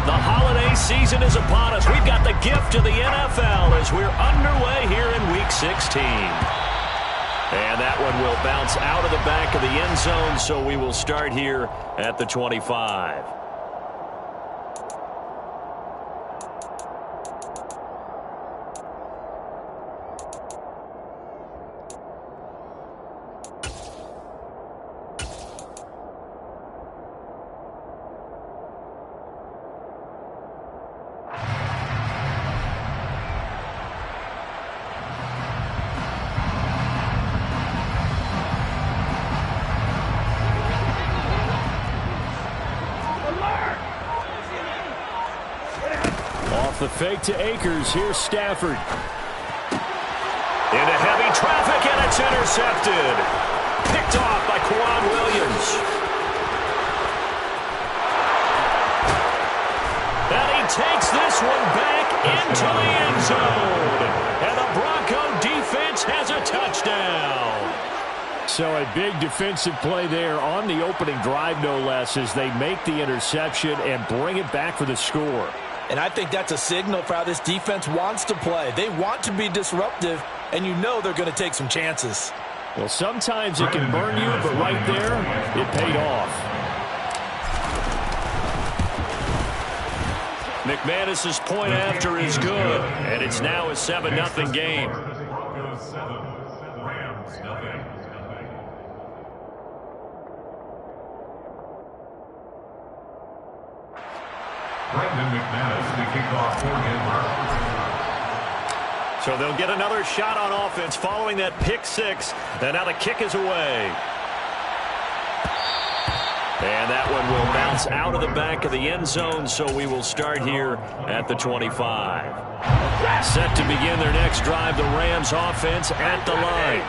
The holiday season is upon us. We've got the gift of the NFL as we're underway here in Week 16. And that one will bounce out of the back of the end zone, so we will start here at the 25. The fake to Akers. Here's Stafford. Into heavy traffic, and it's intercepted. Picked off by Kwan Williams. And he takes this one back into the end zone. And the Bronco defense has a touchdown. So a big defensive play there on the opening drive, no less, as they make the interception and bring it back for the score. And I think that's a signal for how this defense wants to play. They want to be disruptive, and you know they're going to take some chances. Well, sometimes it can burn you, but right there, it paid off. McManus's point after is good, and it's now a 7-0 game. Brandon McManus, the kickoff for Denver. So they'll get another shot on offense following that pick six. And now the kick is away. And that one will bounce out of the back of the end zone, so we will start here at the 25. Set to begin their next drive, the Rams offense at the line.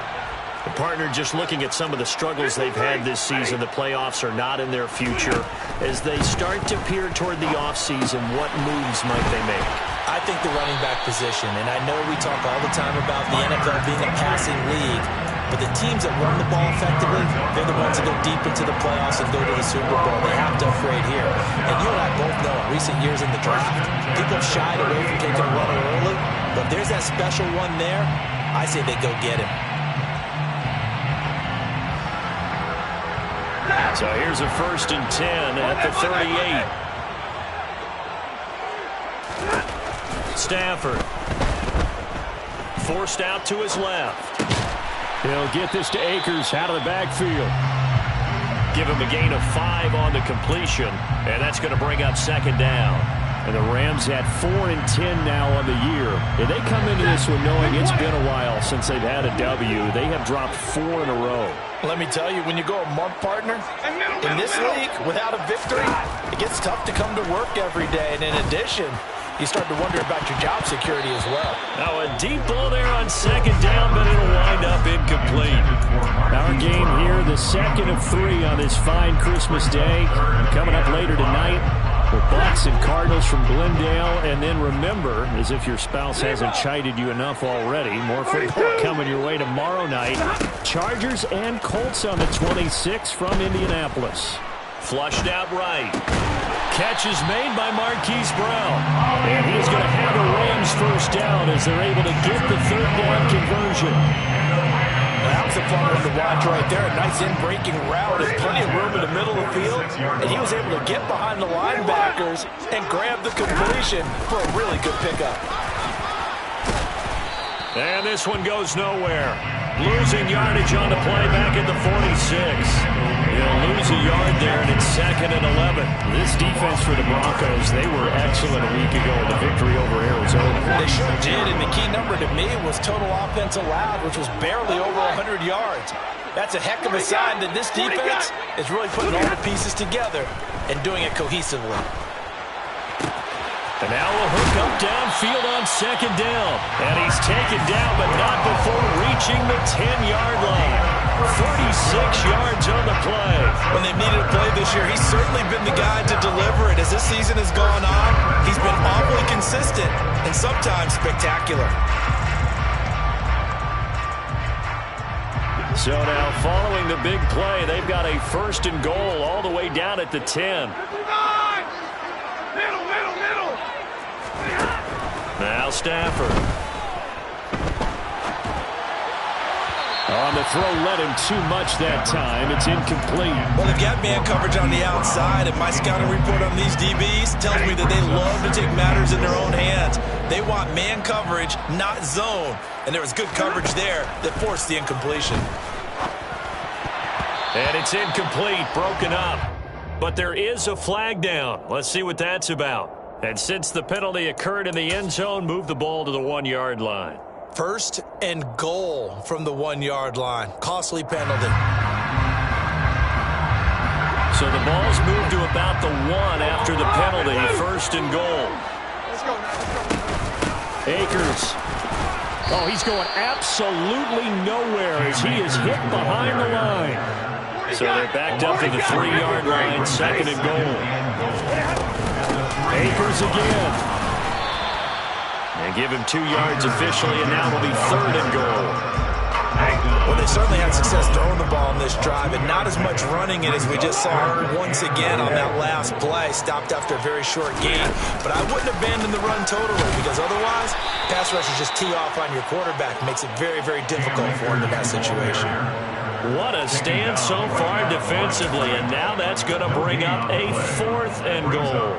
The partner just looking at some of the struggles they've had this season. The playoffs are not in their future. As they start to peer toward the offseason, what moves might they make? I think the running back position, and I know we talk all the time about the NFL being a passing league, but the teams that run the ball effectively, they're the ones that go deep into the playoffs and go to the Super Bowl. They have to upgrade here. And you and I both know in recent years in the draft, people have shied away from taking a runner early, but if there's that special one there, I say they go get him. So here's a 1st and 10 at the 38. Stafford. Forced out to his left. He'll get this to Akers out of the backfield. Give him a gain of 5 on the completion, and that's going to bring up 2nd down. And the Rams at 4 and 10 now on the year. And they come into this one knowing it's been a while since they've had a W. They have dropped 4 in a row. Let me tell you, when you go a month, partner, in this league, without a victory, it gets tough to come to work every day. And in addition, you start to wonder about your job security as well. Now a deep ball there on 2nd down, but it'll wind up incomplete. Our game here, the 2nd of 3 on this fine Christmas day. Coming up later tonight, the Bucs and Cardinals from Glendale. And then remember, as if your spouse hasn't chided you enough already, more football coming your way tomorrow night. Chargers and Colts on the 26th from Indianapolis. Flushed out right. Catch is made by Marquise Brown. And he's going to have a Rams 1st down as they're able to get the 3rd down conversion. That was a fun one to watch right there. A nice in-breaking route and plenty of room in the middle of the field. And he was able to get behind the linebackers and grab the completion for a really good pickup. And this one goes nowhere. Losing yardage on the play back at the 46. He'll lose a yard there, and it's 2nd and 11. This defense for the Broncos, they were excellent a week ago in the victory over Arizona. They sure did, and the key number to me was total offense allowed, which was barely over 100 yards. That's a heck of a sign that this defense is really putting all the pieces together and doing it cohesively. And now a hook up downfield on 2nd down. And he's taken down, but not before reaching the 10-yard line. 36 yards on the play. When they've needed a play this year, he's certainly been the guy to deliver it. As this season has gone on, he's been awfully consistent and sometimes spectacular. So now following the big play, they've got a 1st and goal all the way down at the 10. Middle. Now Stafford. On the throw, led him too much that time. It's incomplete. Well, they've got man coverage on the outside, and my scouting report on these DBs tells me that they love to take matters in their own hands. They want man coverage, not zone. And there was good coverage there that forced the incompletion. And it's incomplete, broken up. But there is a flag down. Let's see what that's about. And since the penalty occurred in the end zone, move the ball to the 1-yard line. 1st and goal from the 1-yard line. Costly penalty. So the ball's moved to about the 1 after the penalty. 1st and goal. Akers. Oh, he's going absolutely nowhere as he is hit behind the line. So they're backed up to the 3-yard line. 2nd and goal. Akers again. And give him 2 yards officially, and now it'll be 3rd and goal. Well, they certainly had success throwing the ball on this drive, and not as much running it as we just saw once again on that last play. Stopped after a very short gain. But I wouldn't abandon the run totally, because otherwise, pass rushers just tee off on your quarterback. Makes it very, very difficult for him in that situation. What a stand so far defensively, and now that's going to bring up a 4th and goal.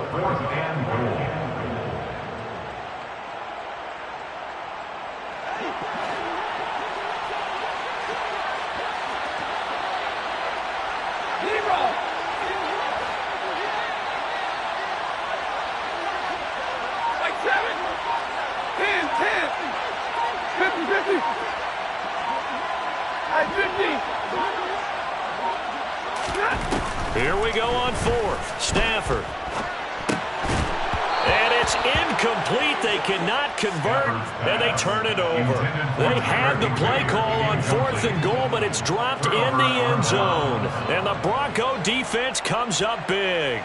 Here we go on 4th. Stafford. And it's incomplete. They cannot convert, and they turn it over. They had the play call on 4th and goal, but it's dropped in the end zone. And the Bronco defense comes up big.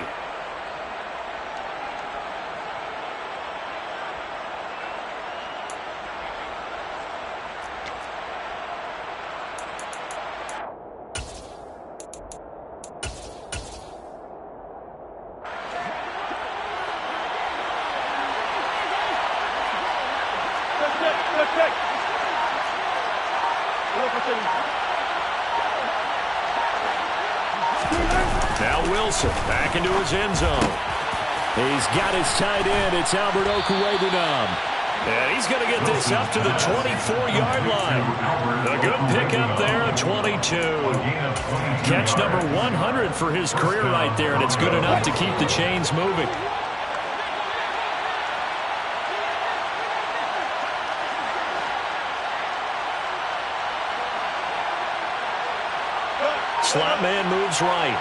Now Wilson back into his end zone. He's got his tight end. It's Albert Okwuegbunam. And he's going to get this up to the 24-yard line. A good pickup there, a 22. Catch number 100 for his career right there, and it's good enough to keep the chains moving. Slot man moves right.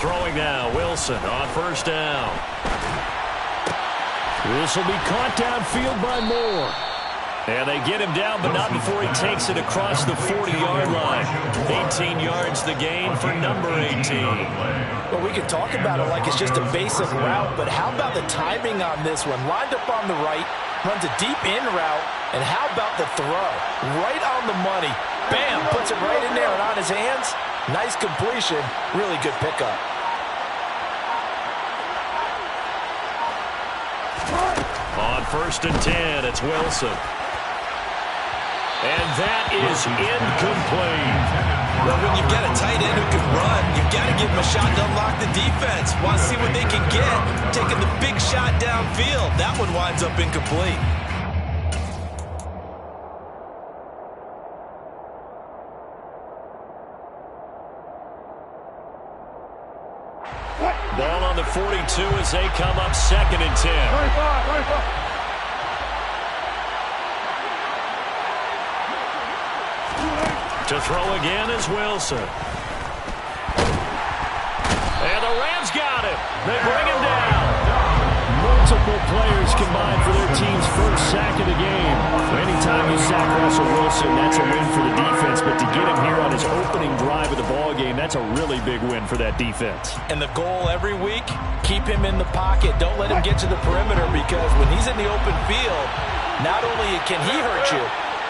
Throwing now, Wilson on 1st down. This will be caught downfield by Moore. And they get him down, but not before he takes it across the 40-yard line. 18 yards the gain for number 18. Well, we can talk about it like it's just a basic route, but how about the timing on this one? Lined up on the right, runs a deep in route, and how about the throw? Right on the money. Bam, puts it right in there and on his hands. Nice completion, really good pickup. On 1st and 10, it's Wilson. And that is incomplete. Well, when you've got a tight end who can run, you've got to give him a shot to unlock the defense. Want to see what they can get. Taking the big shot downfield. That one winds up incomplete. Ball on the 42 as they come up 2nd and 10. 25. To throw again is Wilson. And the Rams got him. They bring him down. Multiple players combined for their team's first sack of the game. Anytime you sack Russell Wilson, that's a win for the defense. But to get him here on his opening drive of the ball game, that's a really big win for that defense. And the goal every week, keep him in the pocket. Don't let him get to the perimeter, because when he's in the open field, not only can he hurt you,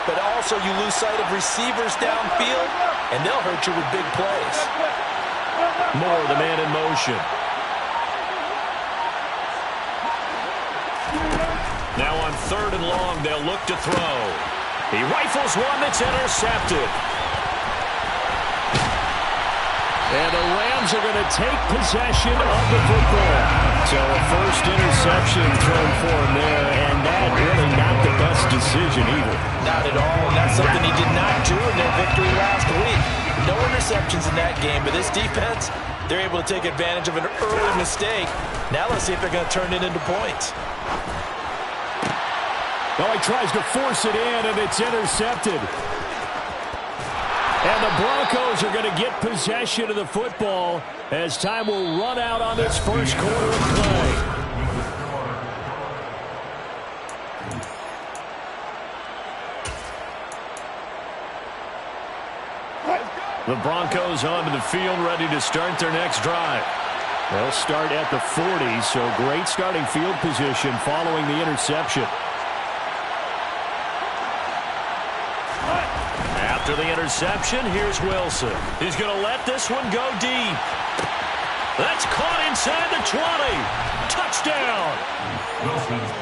but also you lose sight of receivers downfield, and they'll hurt you with big plays. Moore, the man in motion. Now on 3rd and long, they'll look to throw. He rifles one that's intercepted. And the Rams are going to take possession of the football. So a first interception thrown for him there, and that really not the best decision either. Not at all, and that's something he did not do in their victory last week. No interceptions in that game, but this defense, they're able to take advantage of an early mistake. Now let's see if they're going to turn it into points. Oh, he tries to force it in, and it's intercepted. And the Broncos are going to get possession of the football as time will run out on this first quarter of play. The Broncos onto the field, ready to start their next drive. They'll start at the 40, so great starting field position following the interception. After the interception, here's Wilson. He's going to let this one go deep. That's caught inside the 20. Touchdown.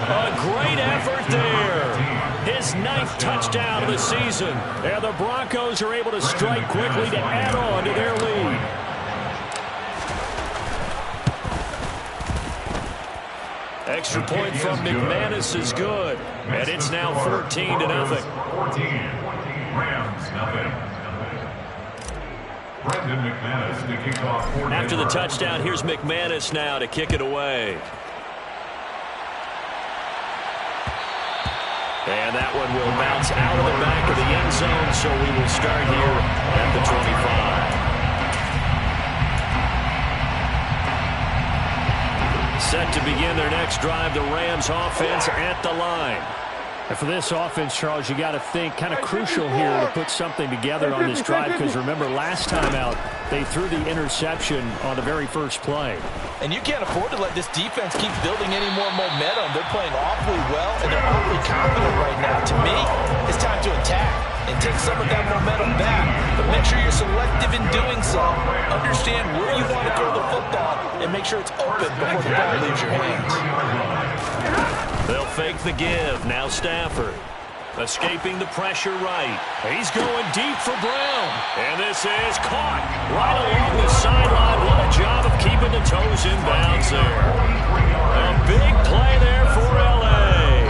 A great effort there. His 9th touchdown of the season. And the Broncos are able to strike quickly to add on to their lead. Extra point from McManus is good. And it's now 14-0. 14. Rams, nothing. Brendan McManus to kick off. After the touchdown, here's McManus now to kick it away. And that one will bounce out of the back of the end zone, so we will start here at the 25. Set to begin their next drive, the Rams offense at the line. And for this offense, Charles, you got to think kind of crucial here to put something together on this drive, because remember last time out they threw the interception on the very first play. And you can't afford to let this defense keep building any more momentum. They're playing awfully well, and they're awfully confident right now. To me, it's time to attack and take some of that momentum back. But make sure you're selective in doing so. Understand where you want to throw the football and make sure it's open before the ball leaves your hands. They'll fake the give. Now Stafford. Escaping the pressure right. He's going deep for Brown. And this is caught right along the sideline. What a job of keeping the toes in bounds there. A big play there for L.A.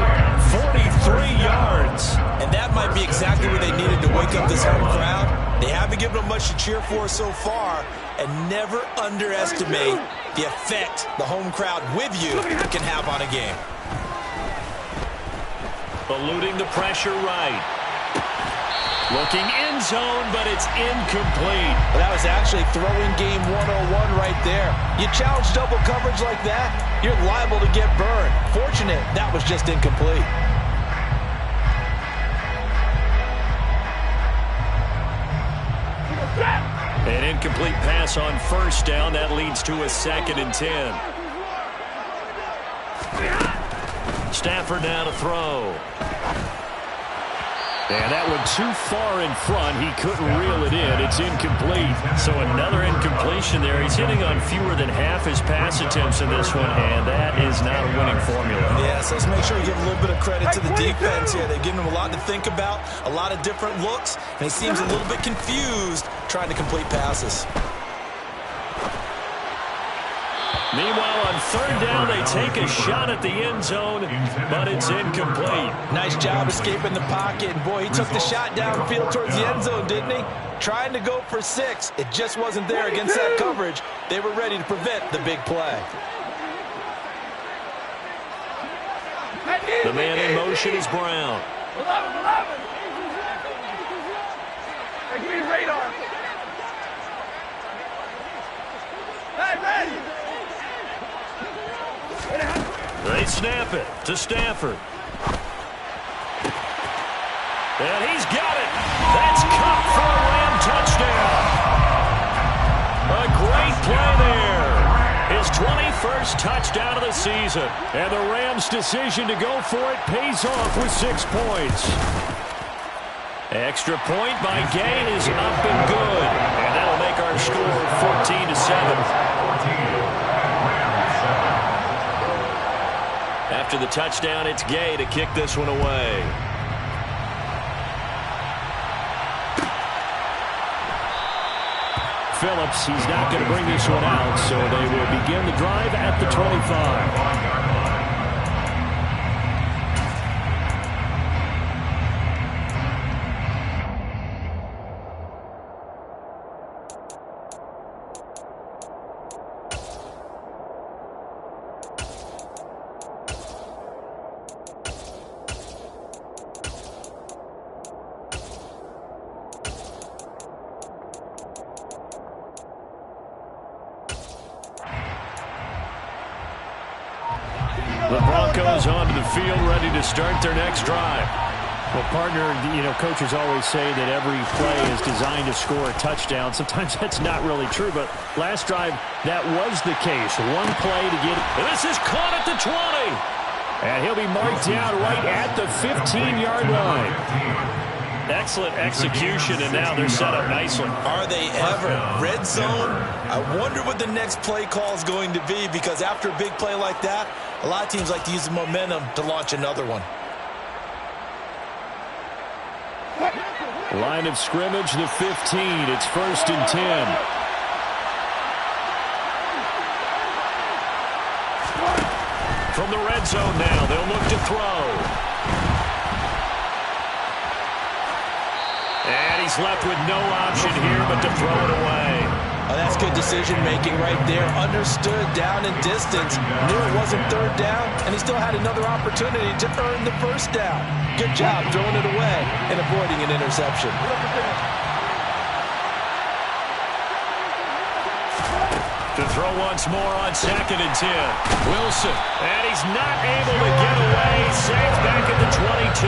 43 yards. And that might be exactly what they needed to wake up this home crowd. They haven't given them much to cheer for so far. And never underestimate the effect the home crowd with you can have on a game. Eluding the pressure right. Looking end zone, but it's incomplete. Well, that was actually throwing game 101 right there. You challenge double coverage like that, you're liable to get burned. Fortunate, that was just incomplete. An incomplete pass on first down. That leads to a 2nd and 10. Stafford now to throw. And that one too far in front. He couldn't reel it in. It's incomplete. So another incompletion there. He's hitting on fewer than half his pass attempts in this one, and that is not a winning formula. Yeah, so let's make sure we give a little bit of credit to the defense here. They're giving him a lot to think about, a lot of different looks, and he seems a little bit confused trying to complete passes. Meanwhile, on 3rd down, they take a shot at the end zone, but it's incomplete. Nice job escaping the pocket. And boy, he took the shot downfield towards the end zone, didn't he? Trying to go for 6. It just wasn't there against that coverage. They were ready to prevent the big play. The man in motion is Brown. 11. Hey, give me radar. Hey, ready. They snap it to Stafford. And he's got it. That's caught for a Ram touchdown. A great play there. His 21st touchdown of the season. And the Rams' decision to go for it pays off with 6 points. Extra point by Gain is up and good. And that'll make our score 14-7. touchdown. It's Gay to kick this one away. Phillips, he's not going to bring this one out, so they will begin the drive at the 25. The Broncos onto the field, ready to start their next drive. Well, partner, coaches always say that every play is designed to score a touchdown. Sometimes that's not really true, but last drive, that was the case. One play to get it. This is caught at the 20. And he'll be marked down right at the 15-yard line. Excellent execution, and now they're set up nicely. Are they ever? Red zone? I wonder what the next play call is going to be, because after a big play like that, a lot of teams like to use the momentum to launch another one. Line of scrimmage, the 15. It's 1st and 10. From the red zone now, they'll look to throw. And he's left with no option here but to throw it away. Oh, that's good decision-making right there. Understood down and distance. Knew it wasn't third down, and he still had another opportunity to earn the first down. Good job throwing it away and avoiding an interception. To throw once more on 2nd and 10. Wilson. And he's not able to get away. Safe back at the 22.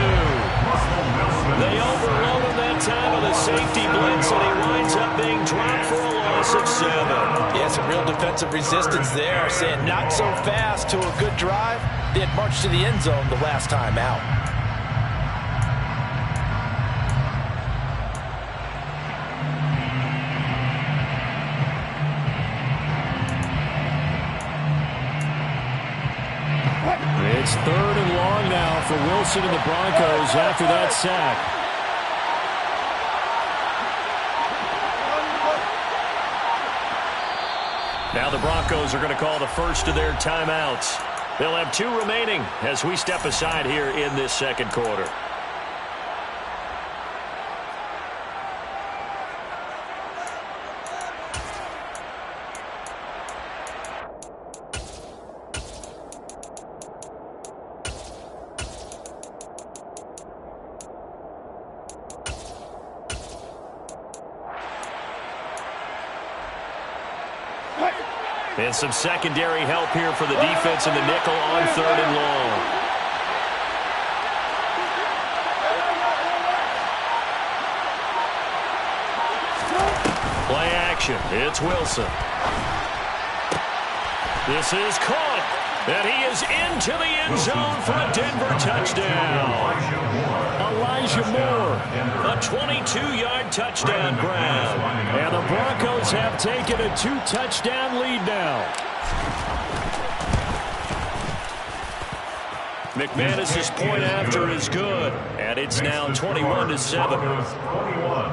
They overload him that time with a safety blitz, and he winds up being dropped for a loss of 7. Yeah, some real defensive resistance there. Saying not so fast to a good drive. They had marched to the end zone the last time out. It's 3rd and long now for Wilson and the Broncos after that sack. Now the Broncos are going to call the first of their timeouts. They'll have 2 remaining as we step aside here in this second quarter. And some secondary help here for the defense in the nickel on 3rd and long. Play action. It's Wilson. This is caught. And he is into the end zone for a Denver touchdown. Elijah Moore. A 22-yard touchdown grab. And the Broncos have taken a 2-touchdown lead now. McManus's point after is good. And it's now 21-7. 21.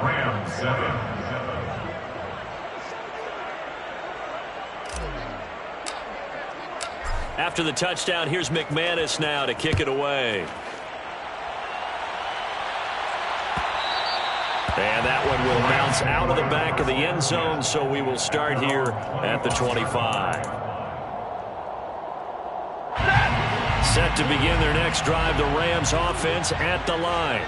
Rams 7. After the touchdown, here's McManus now to kick it away. And that one will bounce out of the back of the end zone, so we will start here at the 25. Set to begin their next drive, the Rams offense at the line.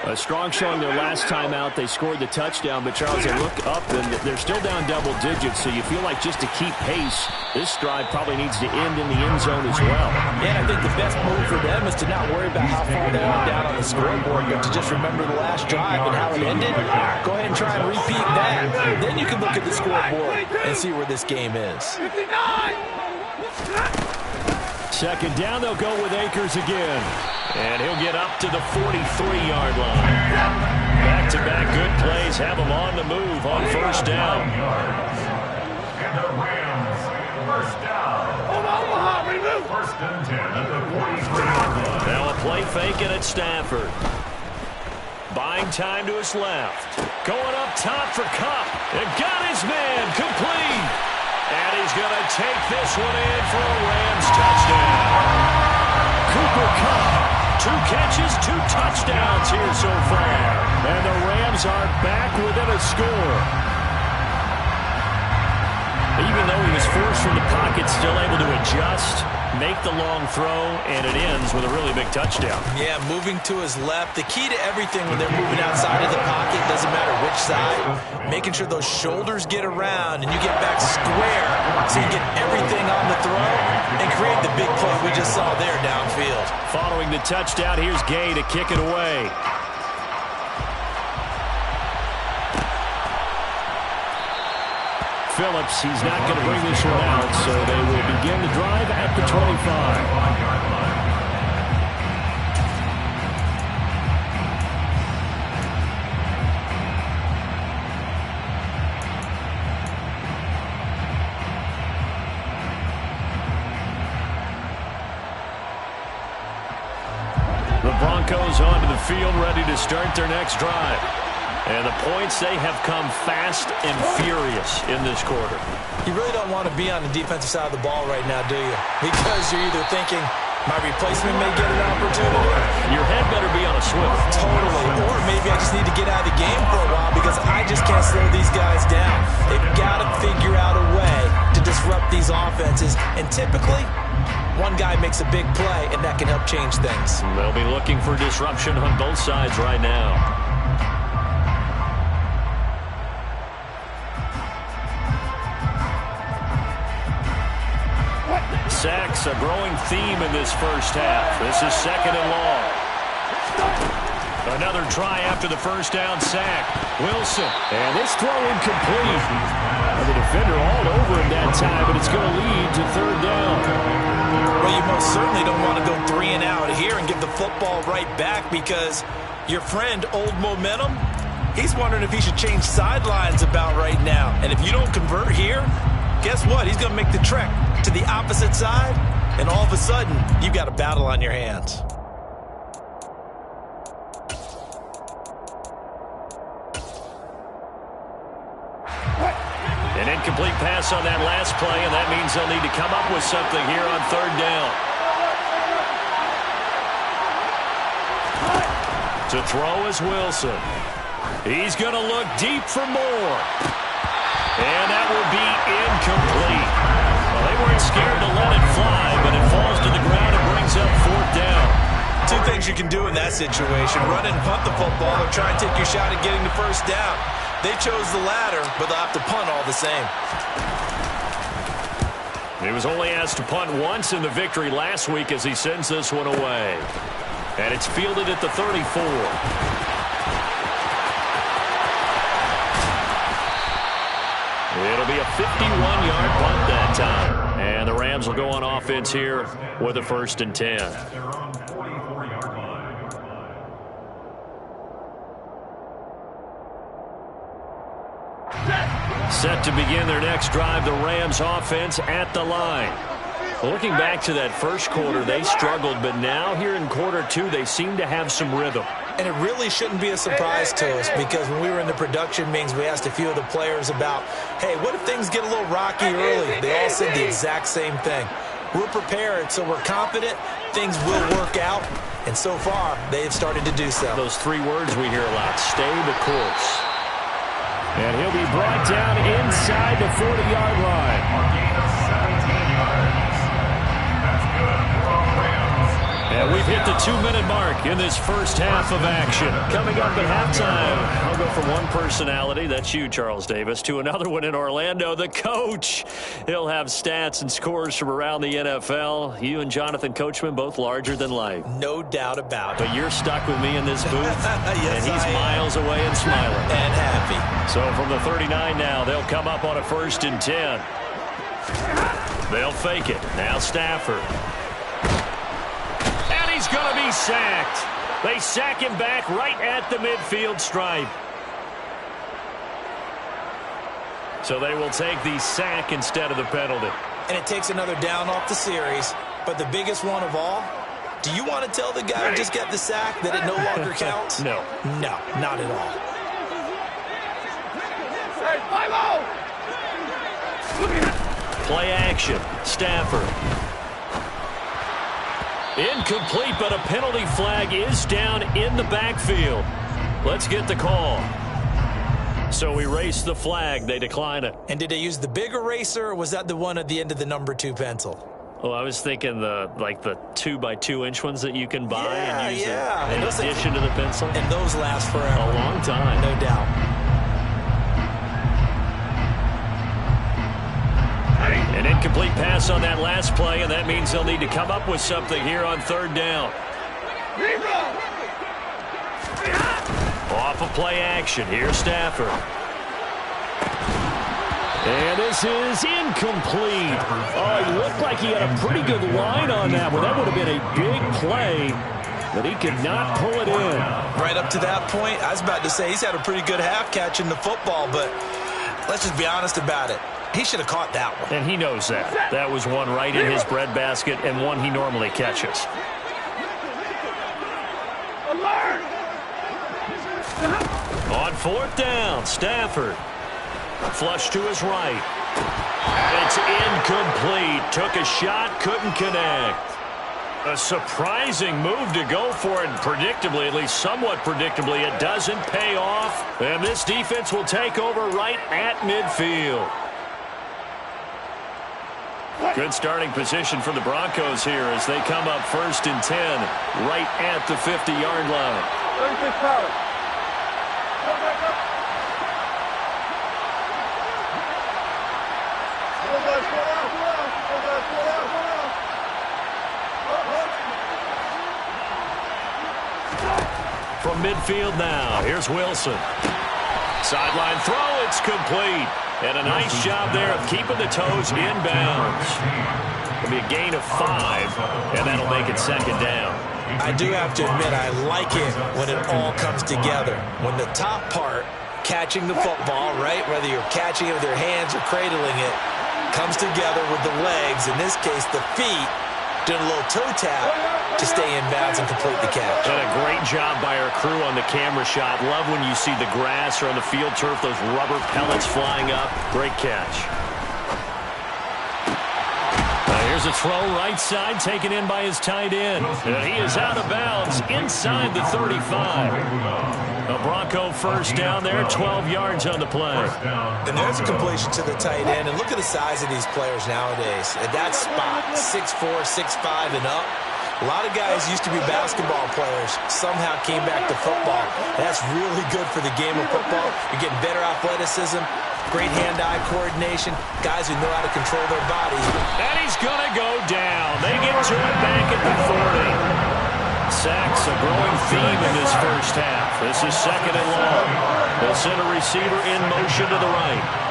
A strong showing their last time out. They scored the touchdown, but Charles, they look up and they're still down double digits, so you feel like just to keep pace, this drive probably needs to end in the end zone as well. Yeah, I think the best move for them is to not worry about how far they are down on the scoreboard, but to just remember the last drive and how it ended. Go ahead and try and repeat that. Then you can look at the scoreboard and see where this game is. 2nd down, they'll go with Akers again. And he'll get up to the 43-yard line. Back-to-back good plays have him on the move on 1st down. And the Rams, 1st down. First and 10 at the 43-yard line. Now a play fake it at Stafford. Buying time to his left. Going up top for Kupp. And got his man complete. And he's going to take this one in for a Rams touchdown. Cooper Kupp. 2 catches, 2 touchdowns here so far. And the Rams are back within a score. Even though he was forced from the pocket, still able to adjust, make the long throw, and it ends with a really big touchdown. Yeah, moving to his left. The key to everything when they're moving outside of the pocket, doesn't matter which side, making sure those shoulders get around and you get back square so you get everything on the throw and create the big play we just saw there downfield. Following the touchdown, here's Gay to kick it away. Phillips, he's not going to bring this one out, so they will begin the drive at the 25. The Broncos onto the field, ready to start their next drive. And the points, they have come fast and furious in this quarter. You really don't want to be on the defensive side of the ball right now, do you? Because you're either thinking, my replacement may get an opportunity. Your head better be on a swivel. Totally. Or maybe I just need to get out of the game for a while because I just can't slow these guys down. They've got to figure out a way to disrupt these offenses. And typically, one guy makes a big play, and that can help change things. They'll be looking for disruption on both sides right now. Sacks, a growing theme in this first half. This is 2nd and long. Another try after the first down sack. Wilson. And this throw incomplete. The defender all over him that time, but it's going to lead to 3rd down. Well, you most certainly don't want to go 3 and out here and give the football right back because your friend, Old Momentum, he's wondering if he should change sidelines about right now. And if you don't convert here, guess what? He's going to make the trek to the opposite side, and all of a sudden, you've got a battle on your hands. An incomplete pass on that last play, and that means they'll need to come up with something here on 3rd down. To throw is Wilson. He's going to look deep for more. And that will be incomplete. Well, they weren't scared to let it fly, but it falls to the ground and brings up 4th down. 2 things you can do in that situation. Run and punt the football or try and take your shot at getting the 1st down. They chose the latter, but they'll have to punt all the same. He was only asked to punt once in the victory last week as he sends this one away. And it's fielded at the 34. It'll be a 51-yard punt that time. And the Rams will go on offense here with a 1st and 10. Set to begin their next drive, the Rams offense at the line. Looking back to that first quarter, they struggled, but now here in quarter 2, they seem to have some rhythm. And it really shouldn't be a surprise to us because when we were in the production meetings, we asked a few of the players about, hey, what if things get a little rocky early? They all said the exact same thing. We're prepared, so we're confident things will work out. And so far, they have started to do so. Those 3 words we hear a lot, stay the course. And he'll be brought down inside the 40-yard line. And we've hit the 2-minute mark in this first half of action. Coming up at halftime, I'll go from one personality, that's you, Charles Davis, to another one in Orlando, the coach. He'll have stats and scores from around the NFL. You and Jonathan Coachman, both larger than life. No doubt about it. But you're stuck with me in this booth, yes, and he's miles away and smiling. And happy. So from the 39 now, they'll come up on a 1st and 10. They'll fake it. Now Stafford. He's going to be sacked. They sack him back right at the midfield stripe. So they will take the sack instead of the penalty. and it takes another down off the series. But the biggest one of all, do you want to tell the guy who just got the sack that it no longer counts? No. No, not at all. Hey, 5-0! Play action. Stafford. Incomplete, but a penalty flag is down in the backfield. Let's get the call. So we race the flag. They decline it. And did they use the big eraser, or was that the one at the end of the number 2 pencil? Oh, I was thinking the 2x2-inch ones that you can buy and use And in addition to the pencil. And those last forever. A long time. No doubt. An incomplete pass on that last play, and that means they'll need to come up with something here on 3rd down. Off of play action. Here's Stafford. And this is incomplete. Oh, he looked like he had a pretty good line on that one. That would have been a big play, but he could not pull it in. Right up to that point, I was about to say he's had a pretty good half catching the football, but let's just be honest about it. He should have caught that one. And he knows that. That was one right in his breadbasket and one he normally catches. On 4th down, Stafford. Flush to his right. It's incomplete. Took a shot, couldn't connect. A surprising move to go for it, predictably, at least somewhat predictably. It doesn't pay off, and this defense will take over right at midfield. Good starting position for the Broncos here as they come up 1st and 10 right at the 50-yard line. 36 power. From midfield now, here's Wilson. Sideline throw, it's complete. And a nice job there of keeping the toes inbounds. It'll be a gain of 5, and that'll make it 2nd down. I do have to admit, I like it when it all comes together. When the top part, catching the football, right, whether you're catching it with your hands or cradling it, comes together with the legs, in this case the feet, doing a little toe tap to stay in bounds and complete the catch. And a great job by our crew on the camera shot. Love when you see the grass or on the field turf, those rubber pellets flying up. Great catch. Here's a throw right side taken in by his tight end. And he is out of bounds inside the 35. A Bronco 1st down there, 12 yards on the play. And there's a completion to the tight end. And look at the size of these players nowadays. At that spot, 6'4", 6'5", and up. A lot of guys used to be basketball players, somehow came back to football. That's really good for the game of football. You're getting better athleticism, great hand-eye coordination, guys who know how to control their bodies. And he's going to go down. They get to it back at the 40. Sacks, a growing theme in this 1st half. This is 2nd and long. They'll send a receiver in motion to the right.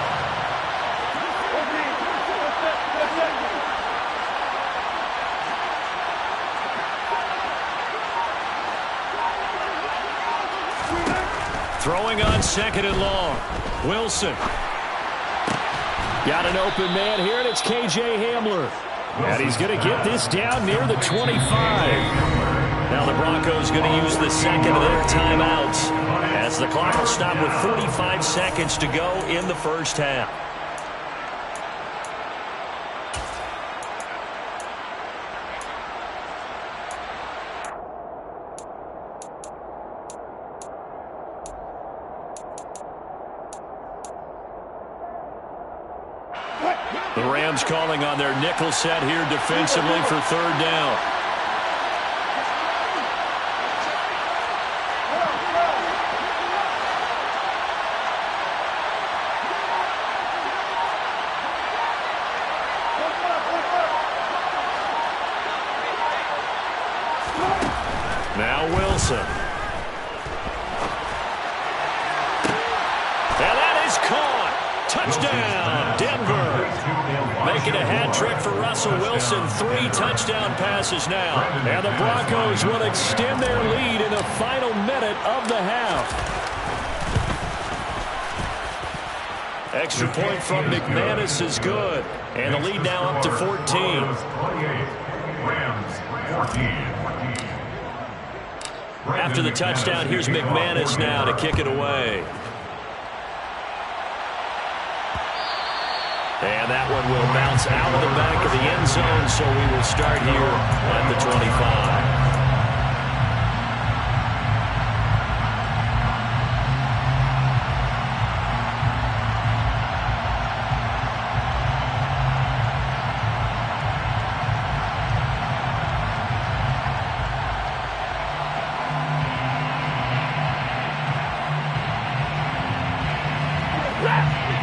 Throwing on 2nd and long. Wilson. Got an open man here, and it's K.J. Hamler. And he's going to get this down near the 25. Now the Broncos going to use the 2nd of their timeouts as the clock will stop with 45 seconds to go in the 1st half. The Rams calling on their nickel set here defensively for 3rd down. Now Wilson. And that is caught. Touchdown, Denver. Making a hat trick for Russell Wilson. 3 touchdown passes now. And the Broncos will extend their lead in the final minute of the half. Extra point from McManus is good. And the lead now up to 14. After the touchdown, here's McManus now to kick it away. And that one will bounce out of the back of the end zone, so we will start here at the 25.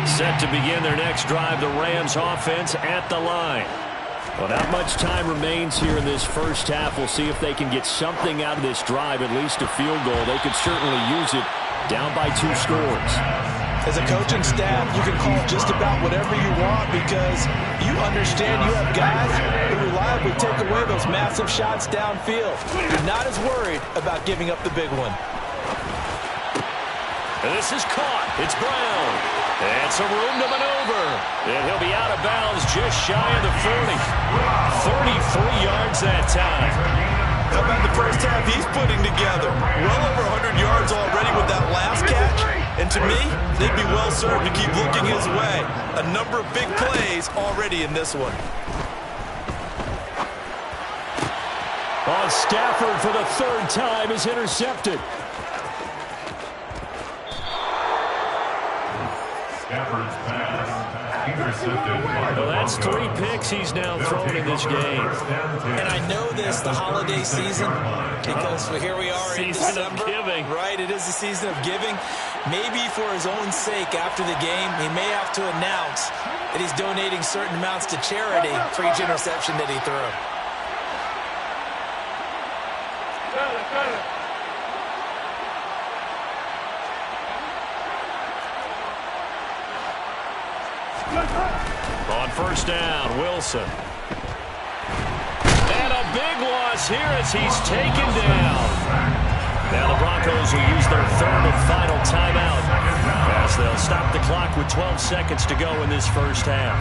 Set to begin their next drive, the Rams offense at the line. Well, not much time remains here in this first half. We'll see if they can get something out of this drive, at least a field goal. They could certainly use it down by 2 scores. As a coaching staff, you can call just about whatever you want because you understand you have guys who reliably take away those massive shots downfield. You're not as worried about giving up the big one. And this is caught. It's Brown. And some room to maneuver. And he'll be out of bounds just shy of the 40. 33 yards that time. How about the first half he's putting together? Well over 100 yards already with that last catch. And to me, they'd be well served to keep looking his way. A number of big plays already in this one. Oh, Stafford for the 3rd time is intercepted. Stafford's pass intercepted. Well, that's 3 picks he's now thrown in this game. And I know this, the holiday season, because here we are in Season of December. giving. Right, it is the season of giving. Maybe for his own sake after the game, he may have to announce that he's donating certain amounts to charity for each interception that he threw. On first down, Wilson. And a big loss here as he's taken down. Now the Broncos will use their 3rd and final timeout as they'll stop the clock with 12 seconds to go in this first half.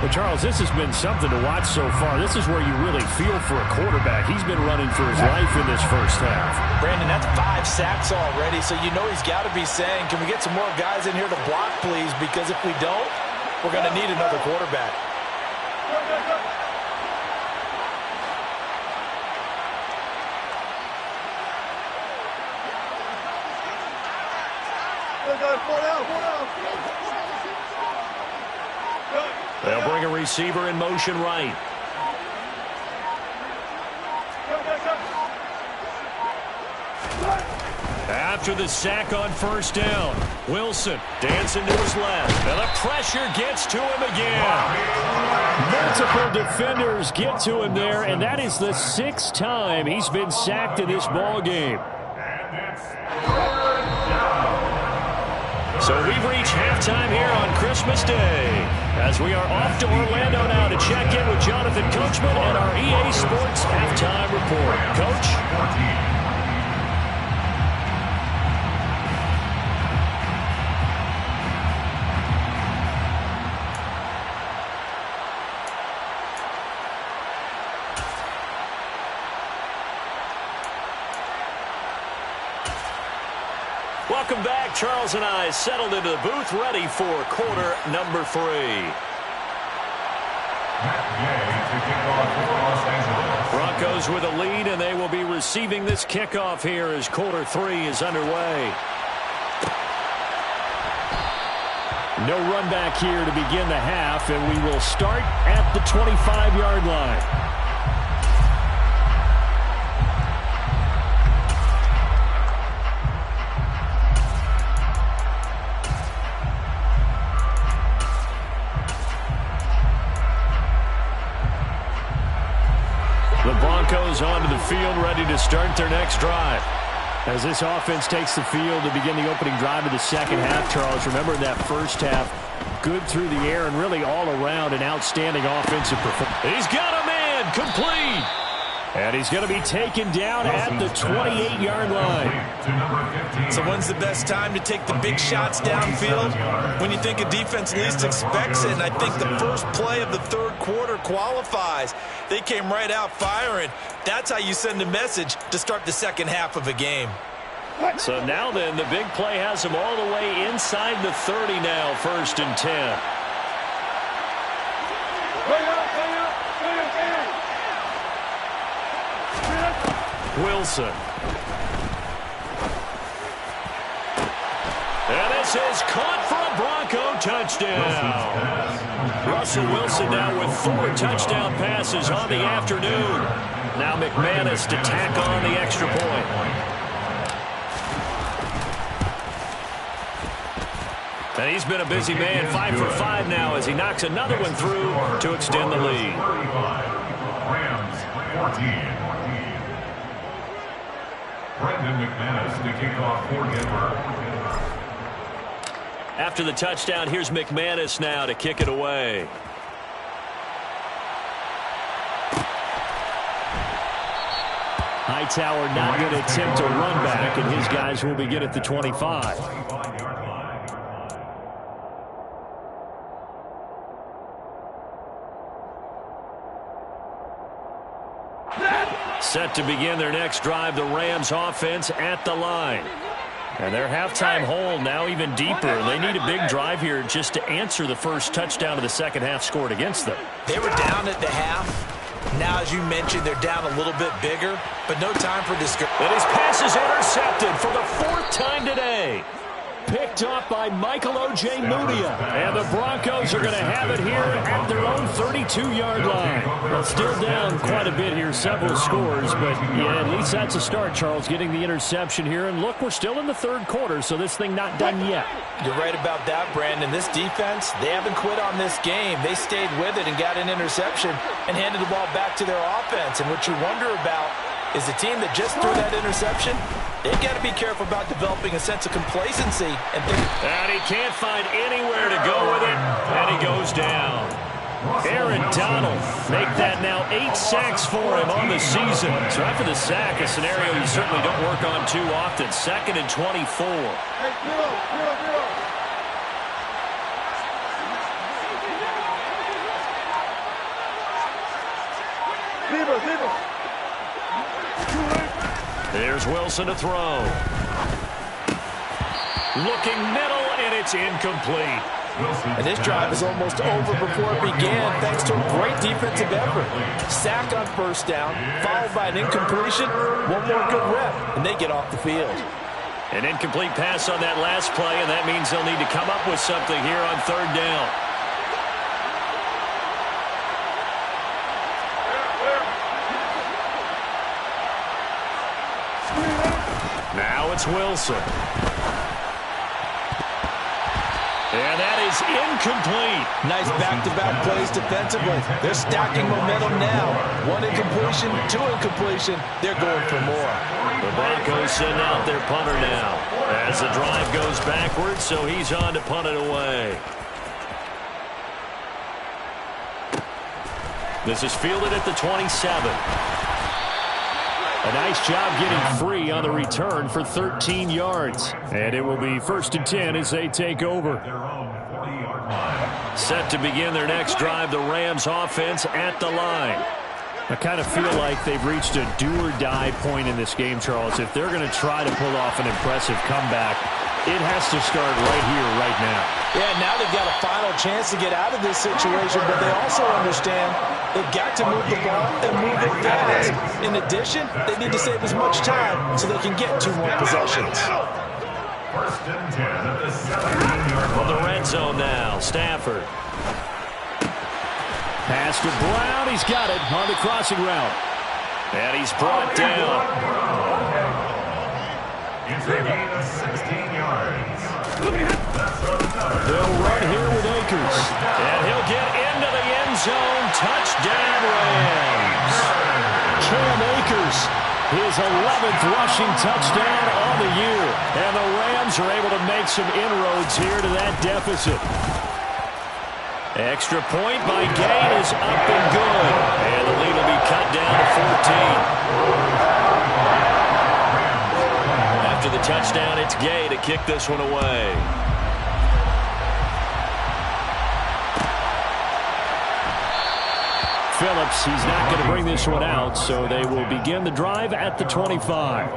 Well, Charles, this has been something to watch so far. This is where you really feel for a quarterback. He's been running for his life in this first half. Brandon, that's 5 sacks already, so you know he's got to be saying, can we get some more guys in here to block, please? Because if we don't, we're going to need another quarterback. They'll bring a receiver in motion right. After the sack on first down, Wilson dancing to his left. And the pressure gets to him again. Multiple defenders get to him there, and that is the 6th time he's been sacked in this ball game. So we've reached halftime here on Christmas Day as we are off to Orlando now to check in with Jonathan Coachman and our EA Sports Halftime Report. Coach? Welcome back. Charles and I settled into the booth ready for quarter number 3. Broncos with a lead, and they will be receiving this kickoff here as quarter 3 is underway. No run back here to begin the half, and we will start at the 25-yard line. The Broncos onto the field, ready to start their next drive. As this offense takes the field to begin the opening drive of the second half, Charles, remember that first half, good through the air and really all around an outstanding offensive performance. He's got a man, complete. And he's going to be taken down at the 28-yard line. So when's the best time to take the big shots downfield? When you think a defense least expects it, and I think the first play of the third quarter qualifies. They came right out firing. That's how you send a message to start the second half of a game. So now then, the big play has him all the way inside the 30 now, 1st and 10. Wilson. And this is caught for a Bronco touchdown. Russell Wilson now with 4 touchdown passes on the afternoon. Now McManus to tack on the extra point. And he's been a busy man, 5 for 5 now as he knocks another one through to extend the lead. Rams 14. Brendan McManus to kick off for Denver. After the touchdown, here's McManus now to kick it away. Hightower not going to attempt a run back, and his guys will begin at the 25. Set to begin their next drive, the Rams offense at the line. And their halftime hole now even deeper. They need a big drive here just to answer the first touchdown of the second half scored against them. They were down at the half. Now, as you mentioned, they're down a little bit bigger, but no time for discouragement. And his pass is intercepted for the 4th time today. Picked off by Michael O.J. Mudia. And the Broncos are going to have it here at their own 32-yard line. Well, still down quite a bit here, several scores, but yeah, at least that's a start, Charles, getting the interception here. And look, we're still in the third quarter, so this thing not done yet. You're right about that, Brandon. This defense, they haven't quit on this game. They stayed with it and got an interception and handed the ball back to their offense. And what you wonder about is the team that just threw that interception, they've got to be careful about developing a sense of complacency. And he can't find anywhere to go with it, and he goes down. Aaron Donald make that now 8 sacks for him on the season. So after the sack, a scenario you certainly don't work on too often. 2nd and 24. There's Wilson to throw. Looking middle, and it's incomplete. And this drive is almost over before it began, thanks to a great defensive effort. Sack on 1st down, followed by an incompletion. One more good rep, and they get off the field. An incomplete pass on that last play, and that means they'll need to come up with something here on 3rd down. Now it's Wilson. And that is incomplete. Nice back-to-back plays defensively. They're stacking momentum now. 1 incompletion, 2 incompletion. They're going for more. The Broncos send out their punter now as the drive goes backwards, so he's on to punt it away. This is fielded at the 27. A nice job getting free on the return for 13 yards. And it will be 1st and 10 as they take over. Set to begin their next drive, the Rams offense at the line. I kind of feel like they've reached a do-or-die point in this game, Charles. If they're going to try to pull off an impressive comeback, it has to start right here, right now. Yeah, now they've got a final chance to get out of this situation, but they also understand they've got to move the ball and move it fast. In addition, they need to save as much time so they can get 2 more possessions. 1st and 10 at the 17-yard line. From the red zone now, Stafford. Pass to Brown. He's got it on the crossing route. And he's brought down. It's a gain of 16 yards. They'll run here with Akers. And he'll get into the end zone. Touchdown, Rams. Cam Akers, his 11th rushing touchdown on the year. And the Rams are able to make some inroads here to that deficit. Extra point by Gay is up and good. And the lead will will be cut down to 14. After the touchdown, it's Gay to kick this one away. Phillips, he's not going to bring this one out, so they will begin the drive at the 25.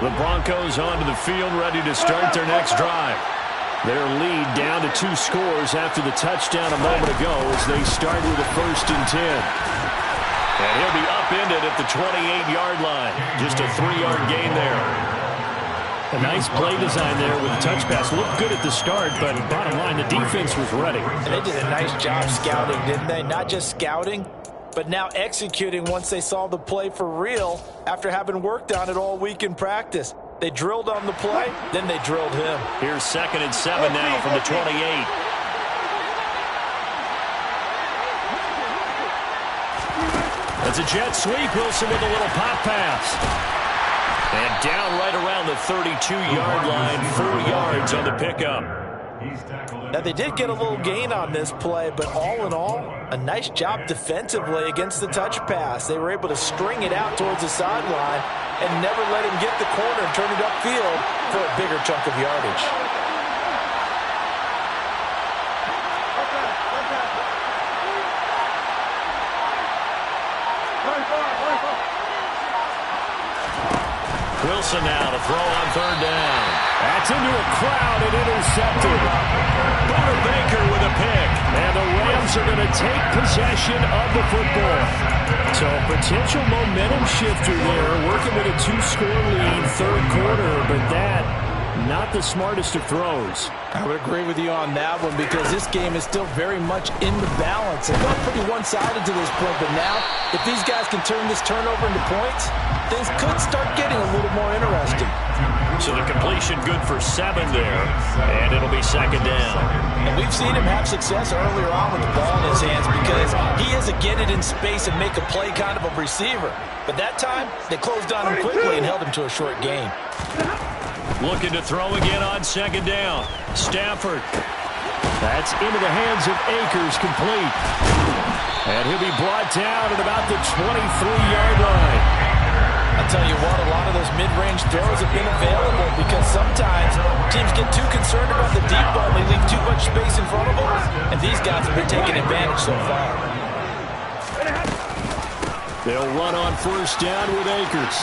The Broncos onto the field, ready to start their next drive. Their lead down to 2 scores after the touchdown a moment ago as they start with a 1st and 10. And he'll be upended at the 28-yard line. Just a 3-yard gain there. A nice play design there with the touch pass. Looked good at the start, but bottom line, the defense was ready. And they did a nice job scouting, didn't they? Not just scouting, but now executing once they saw the play for real after having worked on it all week in practice. They drilled on the play, then they drilled him. Here's 2nd and 7 now from the 28. That's a jet sweep. Wilson with a little pop pass. And down right around the 32-yard line, 4 yards on the pickup. Now, they did get a little gain on this play, but all in all, a nice job defensively against the touch pass. They were able to string it out towards the sideline and never let him get the corner and turn it upfield for a bigger chunk of yardage. Wilson now to throw on 3rd down. That's into a crowd and intercepted. Buda Baker with a pick. And the Rams are going to take possession of the football. So potential momentum shifter there, working with a 2-score lead, 3rd quarter, but that not the smartest of throws. I would agree with you on that one because this game is still very much in the balance. It's gone pretty one-sided to this point, but now if these guys can turn this turnover into points, things could start getting a little more interesting. So the completion good for 7 there, and it'll be 2nd down. And we've seen him have success earlier on with the ball in his hands because he is a get it in space and make a play kind of a receiver. But that time, they closed on him quickly and held him to a short gain. Looking to throw again on 2nd down. Stafford. That's into the hands of Akers, complete. And he'll be brought down at about the 23-yard line. I'll tell you what, a lot of those mid-range throws have been available because sometimes teams get too concerned about the deep ball and they leave too much space in front of them, and these guys have been taking advantage so far. They'll run on 1st down with Akers.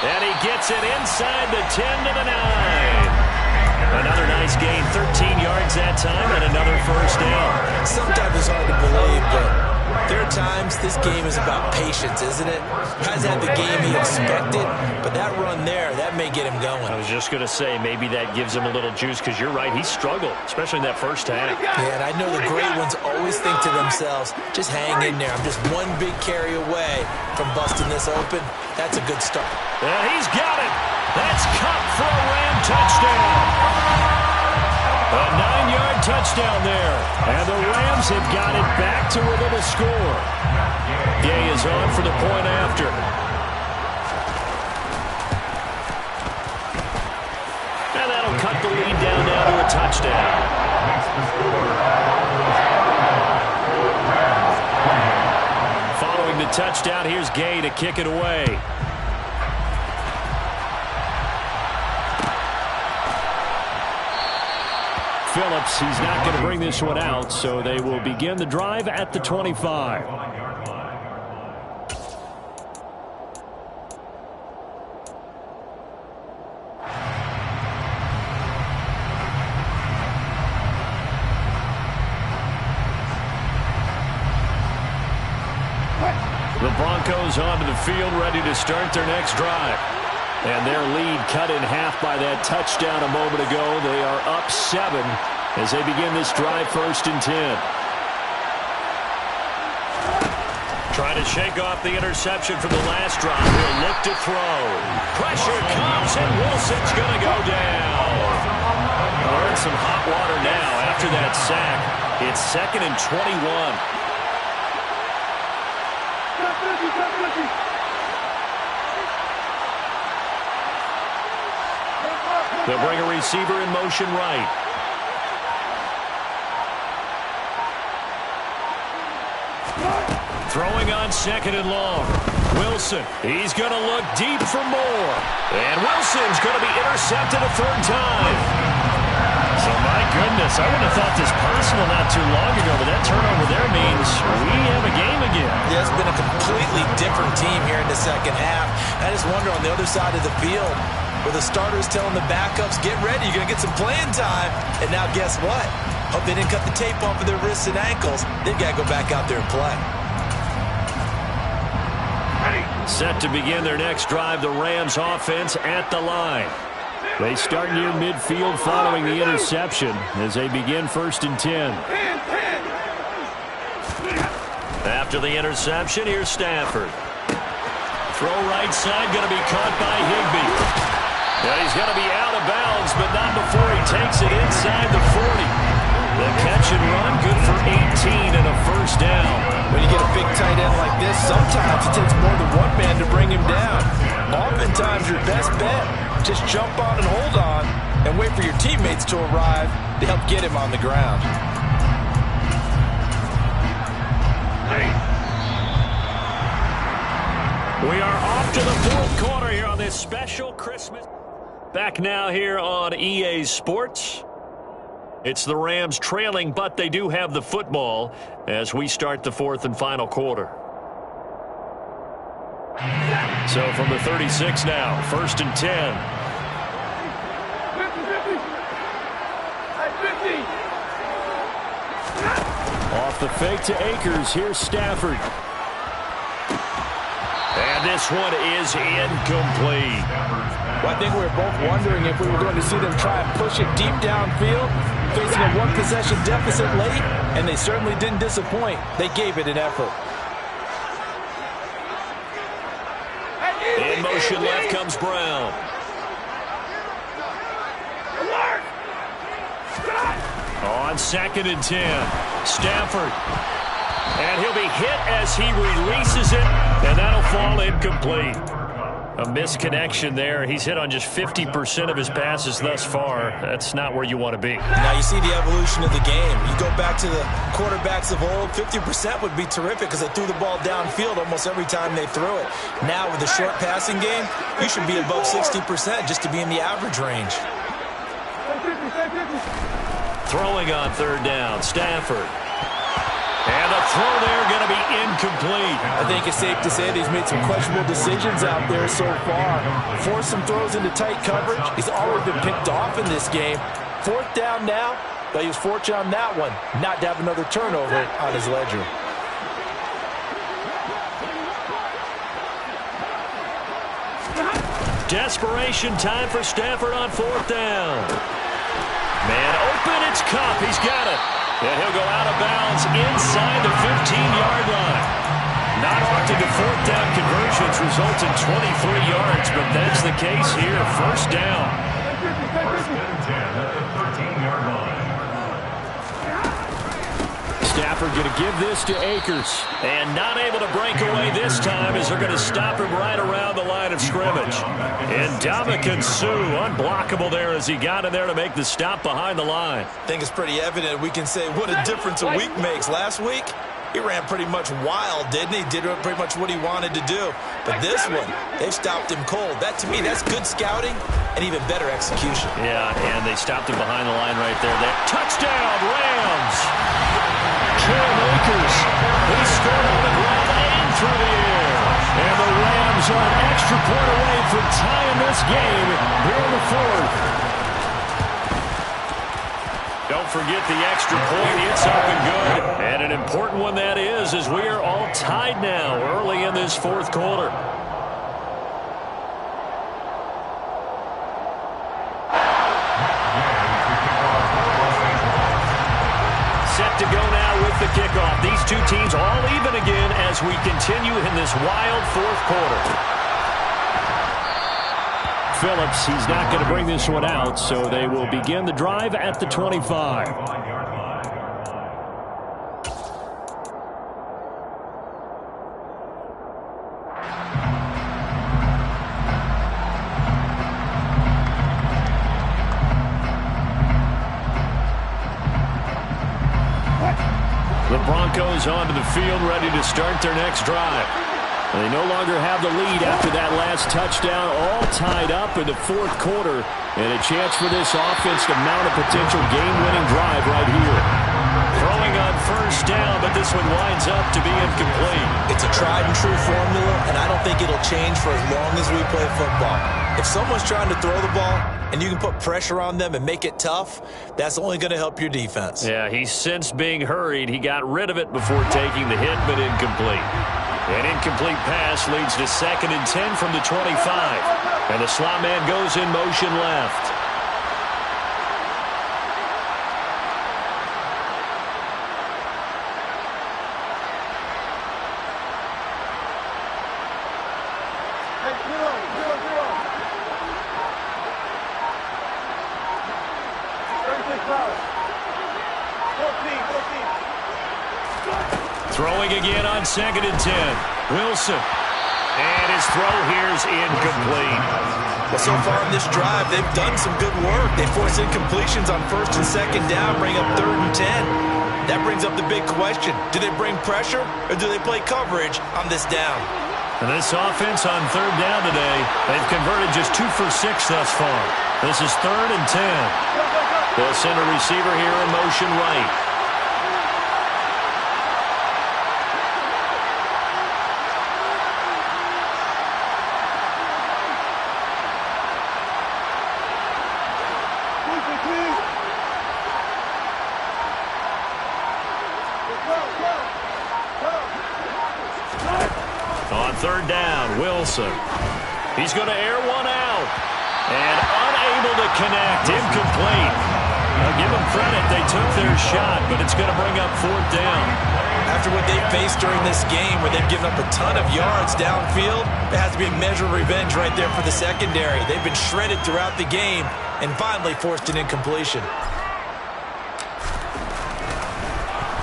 And he gets it inside the 10 to the 9. Another nice gain, 13 yards that time, and another 1st down. Sometimes it's hard to believe, but there are times this game is about patience, isn't it? Hasn't had the game he expected, but that run there, that may get him going. I was just going to say, maybe that gives him a little juice, because you're right, he struggled, especially in that 1st half. Yeah, and I know the great ones always think to themselves, just hang in there. I'm just one big carry away from busting this open. That's a good start. And he's got it. That's Kupp for a Ram touchdown. A 9-yard touchdown there. And the Rams have got it back to within a score. Gay is on for the point after. And that'll cut the lead down now to a touchdown. Following the touchdown, here's Gay to kick it away. Phillips, he's not going to bring this one out, so they will begin the drive at the 25. The Broncos onto the field, ready to start their next drive. And their lead cut in half by that touchdown a moment ago. They are up 7 as they begin this drive, 1st and 10. Trying to shake off the interception from the last drive. He'll look to throw. Pressure comes, and Wilson's going to go down. We're in some hot water now after that sack. It's 2nd and 21. They'll bring a receiver in motion right. Throwing on 2nd and long. Wilson, he's going to look deep for more. And Wilson's going to be intercepted a 3rd time. So, my goodness, I wouldn't have thought this possible not too long ago, but that turnover there means we have a game again. Yeah, it's been a completely different team here in the 2nd half. I just wonder on the other side of the field, where the starters telling the backups, get ready, you're going to get some playing time. And now guess what? Hope they didn't cut the tape off of their wrists and ankles. They've got to go back out there and play. Set to begin their next drive, the Rams offense at the line. They start near midfield following the interception as they begin 1st and 10. After the interception, here's Stafford. Throw right side, going to be caught by Higbee. And he's going to be out of bounds, but not before he takes it inside the 40. The catch and run, good for 18 and a 1st down. When you get a big tight end like this, sometimes it takes more than one man to bring him down. Oftentimes, your best bet, just jump on and hold on and wait for your teammates to arrive to help get him on the ground. We are off to the 4th quarter here on this special Christmas. Back now here on EA Sports. It's the Rams trailing, but they do have the football as we start the 4th and final quarter. So from the 36 now, 1st and 10. Off the fake to Akers. Here's Stafford. And this one is incomplete. Well, I think we were both wondering if we were going to see them try and push it deep downfield, facing a one-possession deficit late, and they certainly didn't disappoint. They gave it an effort. In motion left comes Brown. On 2nd and 10, Stafford. And he'll be hit as he releases it, and that'll fall incomplete. A misconnection there. He's hit on just 50% of his passes thus far. That's not where you want to be. Now you see the evolution of the game. You go back to the quarterbacks of old, 50% would be terrific because they threw the ball downfield almost every time they threw it. Now with the short passing game, you should be above 60% just to be in the average range. Throwing on 3rd down, Stafford. And the throw there going to be incomplete. I think it's safe to say that he's made some questionable decisions out there so far. Forced some throws into tight coverage. He's already been picked off in this game. 4th down now, but he was fortunate on that one not to have another turnover on his ledger. Desperation time for Stafford on 4th down. Man open, it's Kupp. He's got it. And he'll go out of bounds inside the 15-yard line. Not often do 4th down conversions result in 23 yards, but that's the case here. 1st down. 1st and 10 at the 13-yard line. Stafford going to give this to Akers. And not able to break away this time as they're going to stop him right around the line of scrimmage. And Ndamukong Suh, unblockable there as he got in there to make the stop behind the line. I think it's pretty evident we can say what a difference a week makes. Last week, he ran pretty much wild, didn't he? Did pretty much what he wanted to do. But this one, they've stopped him cold. That, to me, that's good scouting and even better execution. Yeah, and they stopped him behind the line right there. Touchdown, Rams! Cam Akers, he scored on the ground and through the air. And the Rams are an extra point away from tying this game here in the 4th. Don't forget the extra point. It's up and good. And an important one that is, as we are all tied now early in this 4th quarter. Set to go now with the kickoff. These two teams all even again as we continue in this wild 4th quarter. Phillips, he's not going to bring this one out, so they will begin the drive at the 25. The Broncos onto the field, ready to start their next drive. They no longer have the lead after that last touchdown, all tied up in the fourth quarter, and a chance for this offense to mount a potential game-winning drive right here. Throwing on first down, but this one winds up to be incomplete. It's a tried-and-true formula, and I don't think it'll change for as long as we play football. If someone's trying to throw the ball and you can put pressure on them and make it tough, that's only going to help your defense. Yeah, he sensed being hurried. He got rid of it before taking the hit, but incomplete. An incomplete pass leads to 2nd and 10 from the 25. And the slot man goes in motion left. Throwing again on 2nd and 10. Wilson. And his throw here's incomplete. Well, so far in this drive, they've done some good work. They force incompletions on 1st and 2nd down, bring up 3rd and 10. That brings up the big question. Do they bring pressure or do they play coverage on this down? And this offense on 3rd down today, they've converted just 2 for 6 thus far. This is 3rd and 10. They'll send a receiver here in motion right. On 3rd down, Wilson. He's going to air one out. And unable to connect. Incomplete. I'll give them credit. They took their shot, but it's going to bring up 4th down. After what they faced during this game where they've given up a ton of yards downfield, there has to be a measure of revenge right there for the secondary. They've been shredded throughout the game and finally forced an incompletion.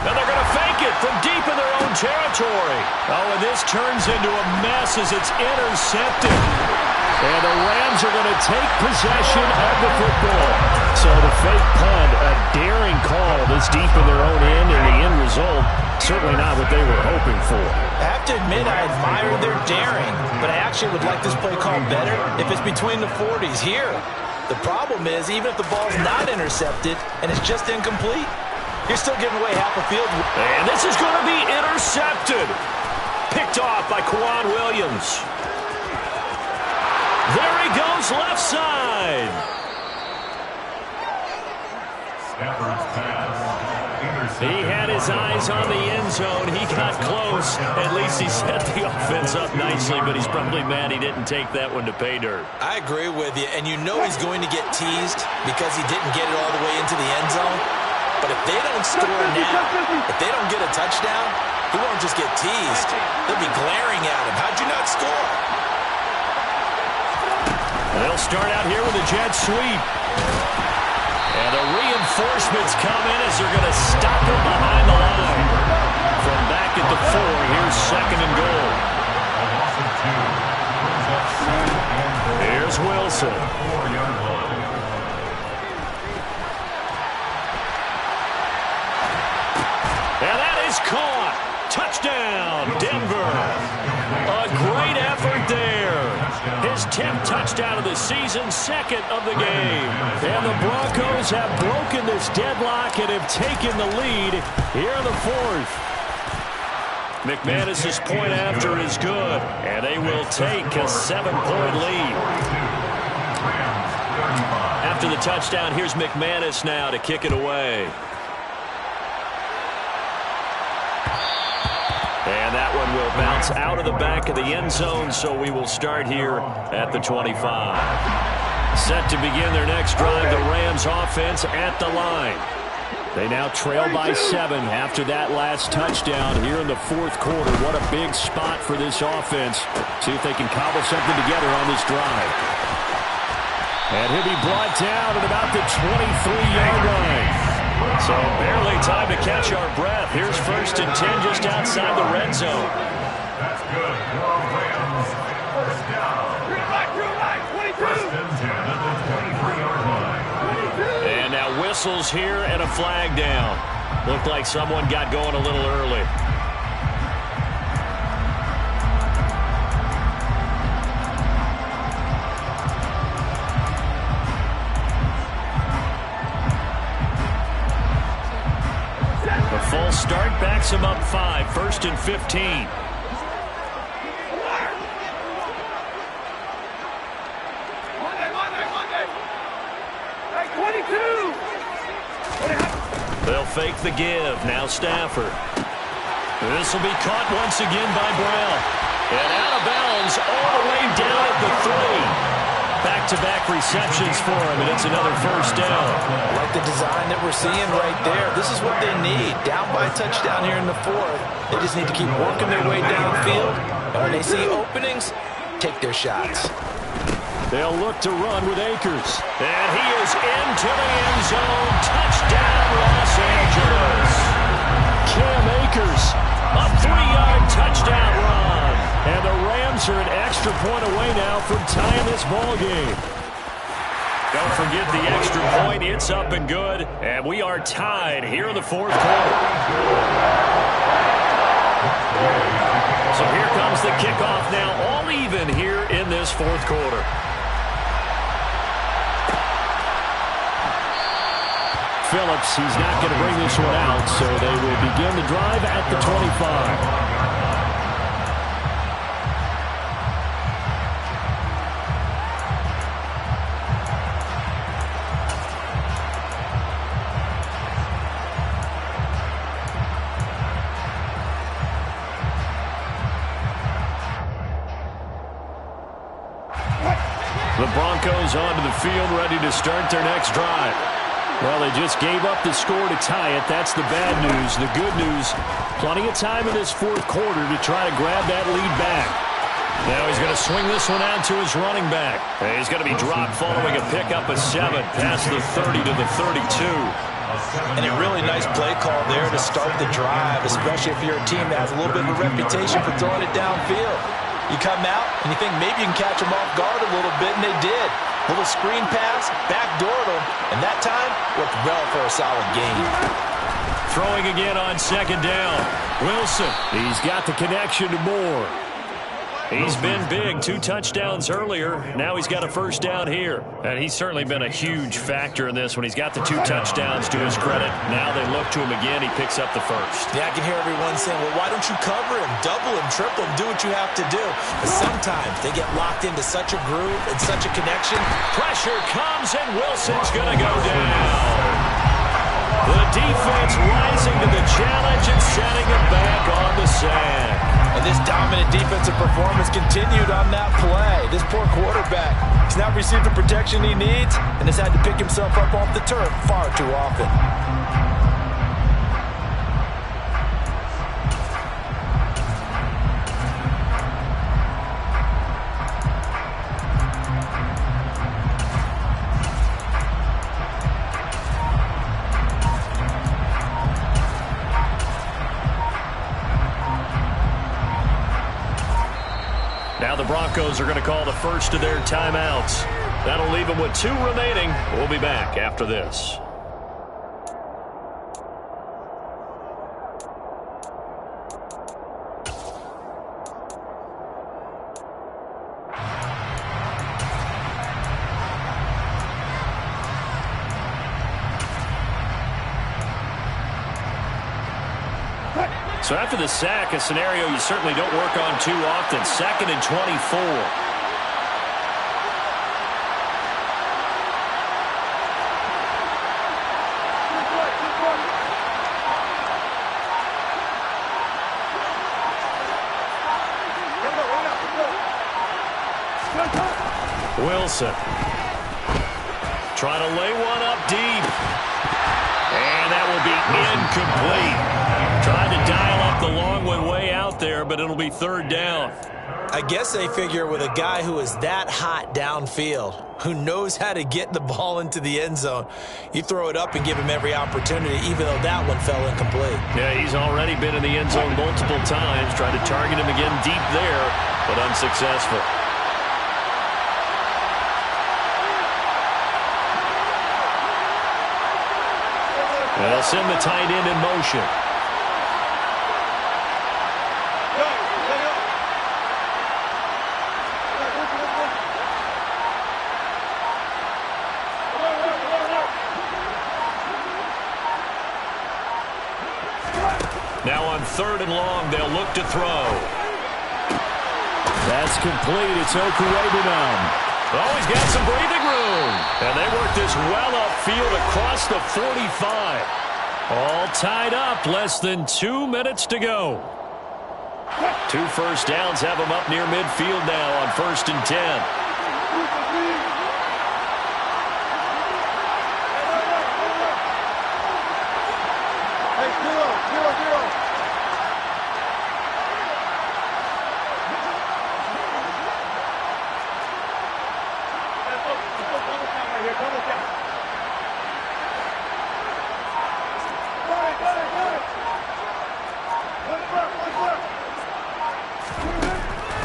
Now they're going to fake it from deep in their own territory. Oh, and this turns into a mess as it's intercepted. And the Rams are going to take possession of the football. So the fake punt, a daring call this deep in their own end, and the end result, certainly not what they were hoping for. I have to admit I admire their daring, but I actually would like this play called better if it's between the 40s here. The problem is, even if the ball's not intercepted and it's just incomplete, you're still giving away half a field. And this is going to be intercepted. Picked off by Kwan Williams. There he goes, left side. He had his eyes on the end zone. He got close. At least he set the offense up nicely, but he's probably mad he didn't take that one to pay dirt. I agree with you, and you know he's going to get teased because he didn't get it all the way into the end zone. But if they don't score now, if they don't get a touchdown, he won't just get teased. They'll be glaring at him. How'd you not score? They'll start out here with a jet sweep. And the reinforcements come in as they're going to stop him behind the line. From back at the 4, here's 2nd and goal. Here's Wilson. And that is caught. Touchdown, Denver. A great effort there. His 10th touchdown of the season, 2nd of the game. And the Broncos have broken this deadlock and have taken the lead here in the 4th. McManus's point after is good, and they will take a 7-point lead. After the touchdown, here's McManus now to kick it away. And that one will bounce out of the back of the end zone, so we will start here at the 25. Set to begin their next drive, the Rams offense at the line. They now trail by 7 after that last touchdown here in the 4th quarter. What a big spot for this offense. See if they can cobble something together on this drive. And he'll be brought down at about the 23-yard line. So barely time to catch our breath. Here's 1st and 10 just outside the red zone. That's good. Rams, 1st down. 1st and 10 at the 23-yard line. And now whistles here and a flag down. Looked like someone got going a little early. The false start backs him up 5, 1st and 15. They'll fake the give. Now Stafford. This will be caught once again by Brown. And out of bounds all the way down at the 3. Back-to-back receptions for him, and it's another first down. I like the design that we're seeing right there. This is what they need. Down by a touchdown here in the 4th. They just need to keep working their way downfield. And when they see openings, take their shots. They'll look to run with Akers. And he is into the end zone. Touchdown, Los Angeles. Cam Akers, A 3-yard touchdown run. and the Rams are an extra point away now from tying this ball game. Don't forget the extra point. It's up and good. And we are tied here in the 4th quarter. So here comes the kickoff now, all even here in this 4th quarter. Phillips, he's not going to bring this one out, so they will begin the drive at the 25. The Broncos onto the field, ready to start their next drive. Well, they just gave up the score to tie it. That's the bad news. The good news, plenty of time in this 4th quarter to try to grab that lead back. Now he's going to swing this one out to his running back. And he's going to be dropped following a pickup of 7 past the 30 to the 32. And a really nice play call there to start the drive, especially if you're a team that has a little bit of a reputation for throwing it downfield. You come out and you think maybe you can catch them off guard a little bit, and they did. Little screen pass, backdoored them, and that time worked well for a solid gain. Throwing again on 2nd down. Wilson. He's got the connection to Moore. He's been big. 2 touchdowns earlier. Now he's got a first down here. And he's certainly been a huge factor in this when he's got the 2 touchdowns to his credit. Now they look to him again. He picks up the first. Yeah, I can hear everyone saying, well, why don't you cover him, double him, triple him, do what you have to do. But sometimes they get locked into such a groove and such a connection. Pressure comes, and Wilson's going to go down. The defense rising to the challenge and setting him back on the sand. And this dominant defensive performance continued on that play. This poor quarterback, he's not received the protection he needs and has had to pick himself up off the turf far too often. Now the Broncos are going to call the first of their timeouts. That'll leave them with 2 remaining. We'll be back after this. So after the sack, a scenario you certainly don't work on too often. 2nd and 24. Wilson. Trying to lay one up deep. And that will be incomplete. Trying to dial up the long one way out there, but it'll be 3rd down. I guess they figure with a guy who is that hot downfield, who knows how to get the ball into the end zone, you throw it up and give him every opportunity, even though that one fell incomplete. Yeah, he's already been in the end zone multiple times, trying to target him again deep there, but unsuccessful. They'll send the tight end in motion. Now on 3rd and long, they'll look to throw. That's complete. It's Okurebunom. Oh, he's got some breathing room. And they work this well upfield across the 45. All tied up. Less than 2 minutes to go. 2 first downs have them up near midfield now on 1st and 10.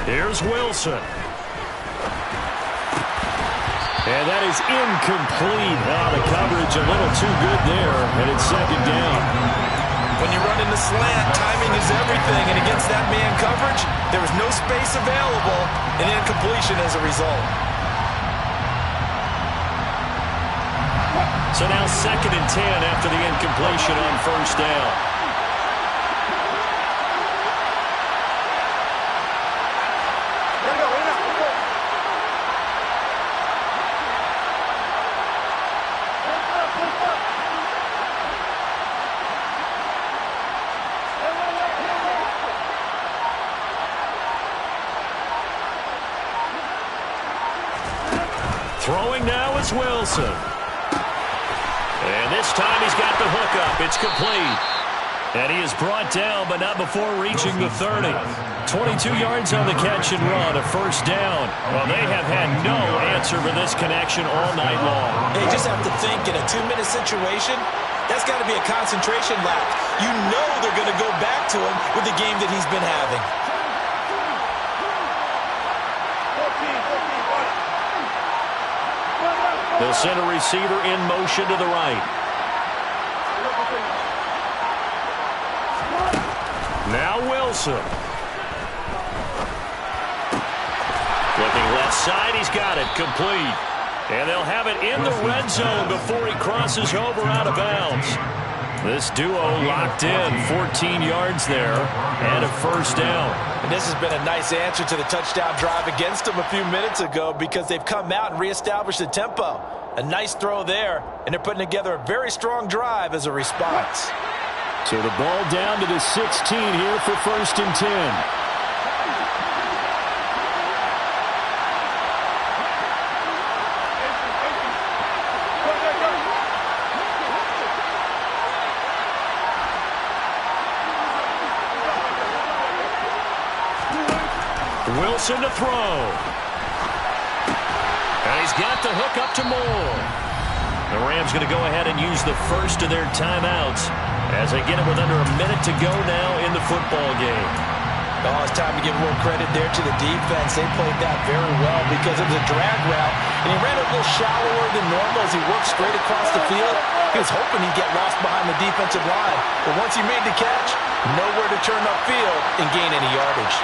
Here's Wilson. And that is incomplete. Oh, the coverage a little too good there, and it's 2nd down. When you run in the slant, timing is everything, and against that man coverage, there was no space available, and incompletion as a result. So now 2nd and 10 after the incompletion on 1st down. Throwing now is Wilson. And this time he's got the hookup. It's complete. And he is brought down, but not before reaching the 30. 22 yards on the catch and run, a 1st down. Well, they have had no answer for this connection all night long. They just have to think in a 2-minute situation, that's got to be a concentration lap. You know they're going to go back to him with the game that he's been having. They'll send a receiver in motion to the right. Now Wilson. Looking left side, he's got it, complete. And they'll have it in the red zone before he crosses over out of bounds. This duo locked in, 14 yards there, and a 1st down. And this has been a nice answer to the touchdown drive against them a few minutes ago because they've come out and reestablished the tempo. A nice throw there, and they're putting together a very strong drive as a response. So the ball down to the 16 here for 1st and 10. Wilson to throw. And he's got the hook up to Moore. The Rams going to go ahead and use the first of their timeouts as they get it with under a minute to go now in the football game. Oh, it's time to give more credit there to the defense. They played that very well because it was a drag route, and he ran a little shallower than normal as he worked straight across the field. He was hoping he'd get lost behind the defensive line, but once he made the catch, nowhere to turn upfield and gain any yardage.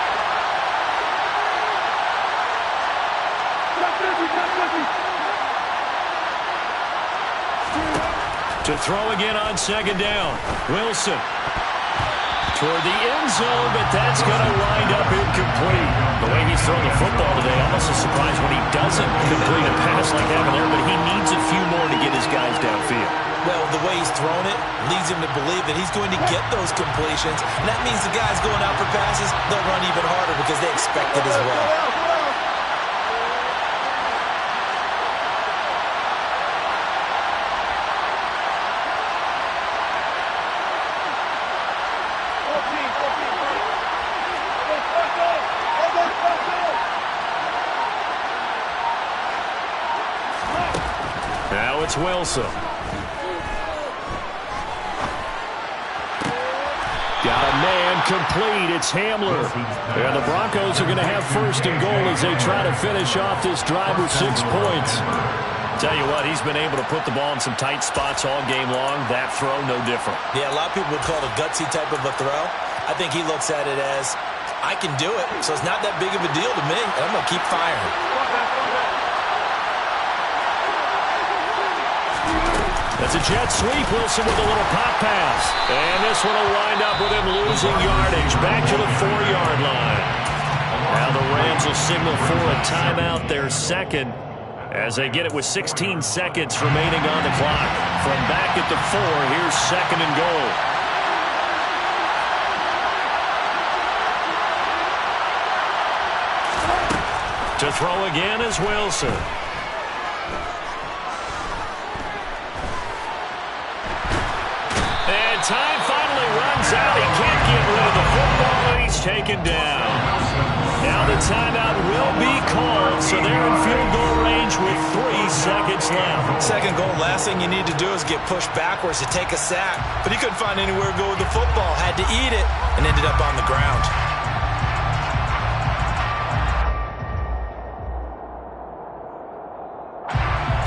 To throw again on 2nd down. Wilson toward the end zone, but that's going to wind up incomplete. The way he's thrown the football today, almost a surprise when he doesn't complete a pass like that there, but he needs a few more to get his guys downfield. Well, the way he's thrown it leads him to believe that he's going to get those completions, and that means the guys going out for passes, they'll run even harder because they expect it as well. Now it's Wilson. Got a man complete. It's Hamler. And the Broncos are going to have 1st and goal as they try to finish off this drive with 6 points. Tell you what, he's been able to put the ball in some tight spots all game long. That throw, no different. Yeah, a lot of people would call it a gutsy type of a throw. I think he looks at it as, I can do it, so it's not that big of a deal to me, and I'm going to keep firing. That's a jet sweep. Wilson with a little pop pass. And this one will wind up with him losing yardage. Back to the 4-yard line. Now the Rams will signal for a timeout, their second, as they get it with 16 seconds remaining on the clock. From back at the 4, here's second and goal. To throw again is Wilson. And time finally runs out. He can't get rid of the football, and he's taken down. Now the timeout will be called, so they're in field goal range with 3 seconds left. Second goal, last thing you need to do is get pushed backwards to take a sack. But he couldn't find anywhere to go with the football, had to eat it, and ended up on the ground.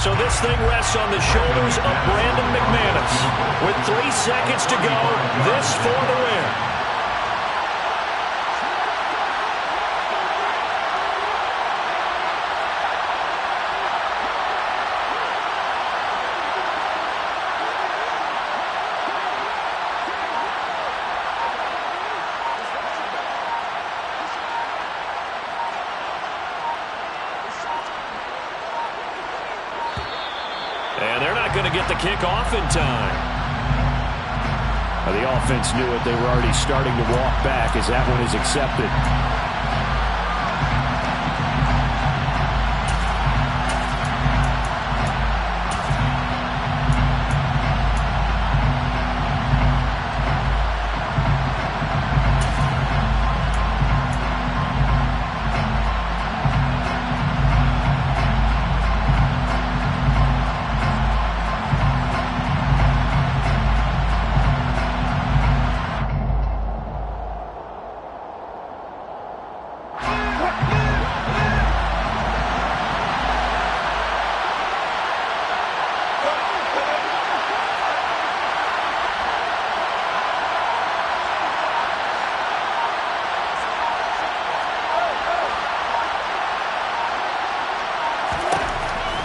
So this thing rests on the shoulders of Brandon McManus. With 3 seconds to go, this for the win. And they're not going to get the kick off in time. The offense knew it. They were already starting to walk back as that one is accepted.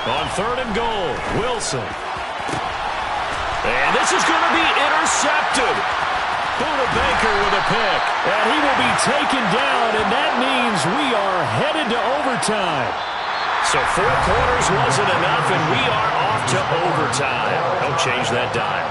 On third and goal, Wilson. And this is going to be intercepted. Buda Baker with a pick. And he will be taken down, and that means we are headed to overtime. So 4 quarters wasn't enough, and we are off to overtime. Don't change that dial.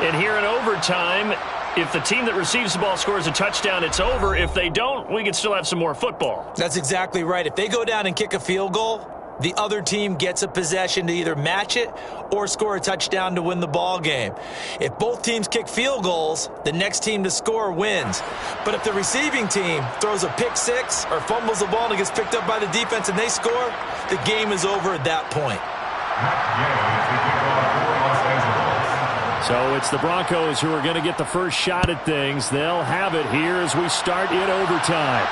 And here in overtime, if the team that receives the ball scores a touchdown, it's over. If they don't, we can still have some more football. That's exactly right. If they go down and kick a field goal, the other team gets a possession to either match it or score a touchdown to win the ball game. If both teams kick field goals, the next team to score wins. But if the receiving team throws a pick six or fumbles the ball and it gets picked up by the defense and they score, the game is over at that point. So it's the Broncos who are going to get the first shot at things. They'll have it here as we start in overtime.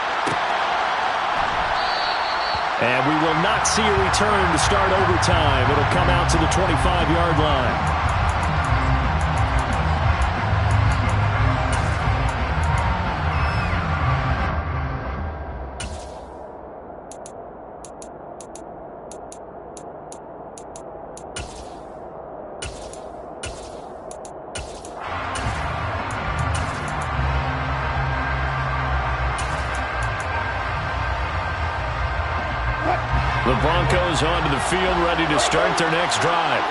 And we will not see a return to start overtime. It'll come out to the 25-yard line. The Broncos onto the field, ready to start their next drive.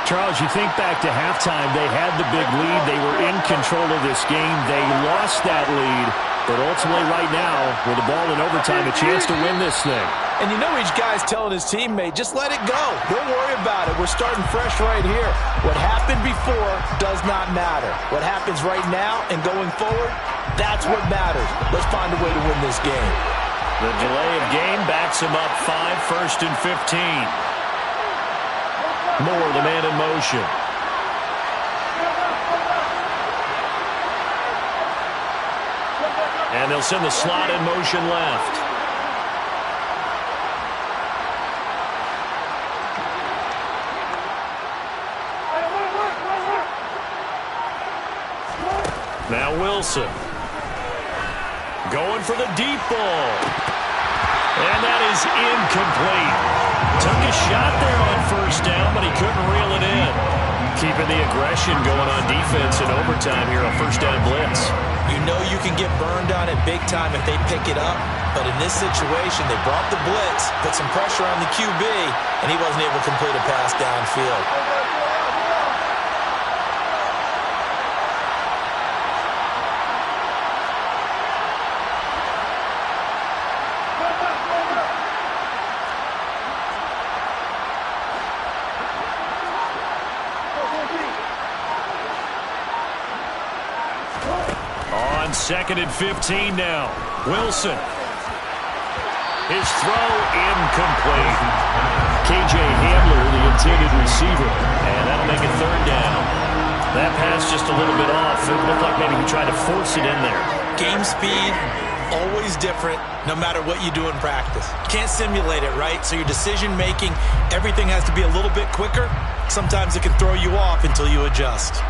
Charles, you think back to halftime, they had the big lead. They were in control of this game. They lost that lead, but ultimately right now, with the ball in overtime, a chance to win this thing. And you know each guy's telling his teammate, just let it go. Don't worry about it. We're starting fresh right here. What happened before does not matter. What happens right now and going forward, that's what matters. Let's find a way to win this game. The delay of game backs him up 5, 1st and 15. Moore, the man in motion. And they'll send the slot in motion left. Now Wilson. Going for the deep ball. And that is incomplete. Took a shot there on first down, but he couldn't reel it in. Keeping the aggression going on defense in overtime here on first down blitz. You know you can get burned on it big time if they pick it up. But in this situation, they brought the blitz, put some pressure on the QB, and he wasn't able to complete a pass downfield. Second and 15 now. Wilson. His throw incomplete. KJ Hamler, the intended receiver. And that'll make it third down. That pass just a little bit off. It looked like maybe he tried to force it in there. Game speed, always different, no matter what you do in practice. Can't simulate it, right? So your decision-making, everything has to be a little bit quicker. Sometimes it can throw you off until you adjust.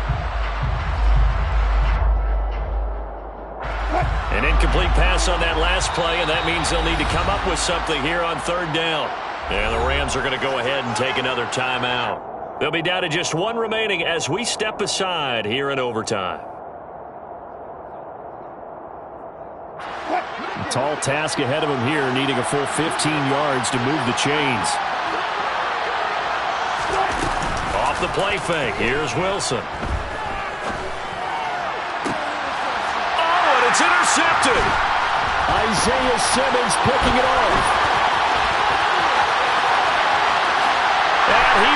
An incomplete pass on that last play, and that means they'll need to come up with something here on third down. And the Rams are going to go ahead and take another timeout. They'll be down to just one remaining as we step aside here in overtime. A tall task ahead of him here, needing a full 15 yards to move the chains. Off the play fake, here's Wilson. It's intercepted. Isaiah Simmons picking it off. And he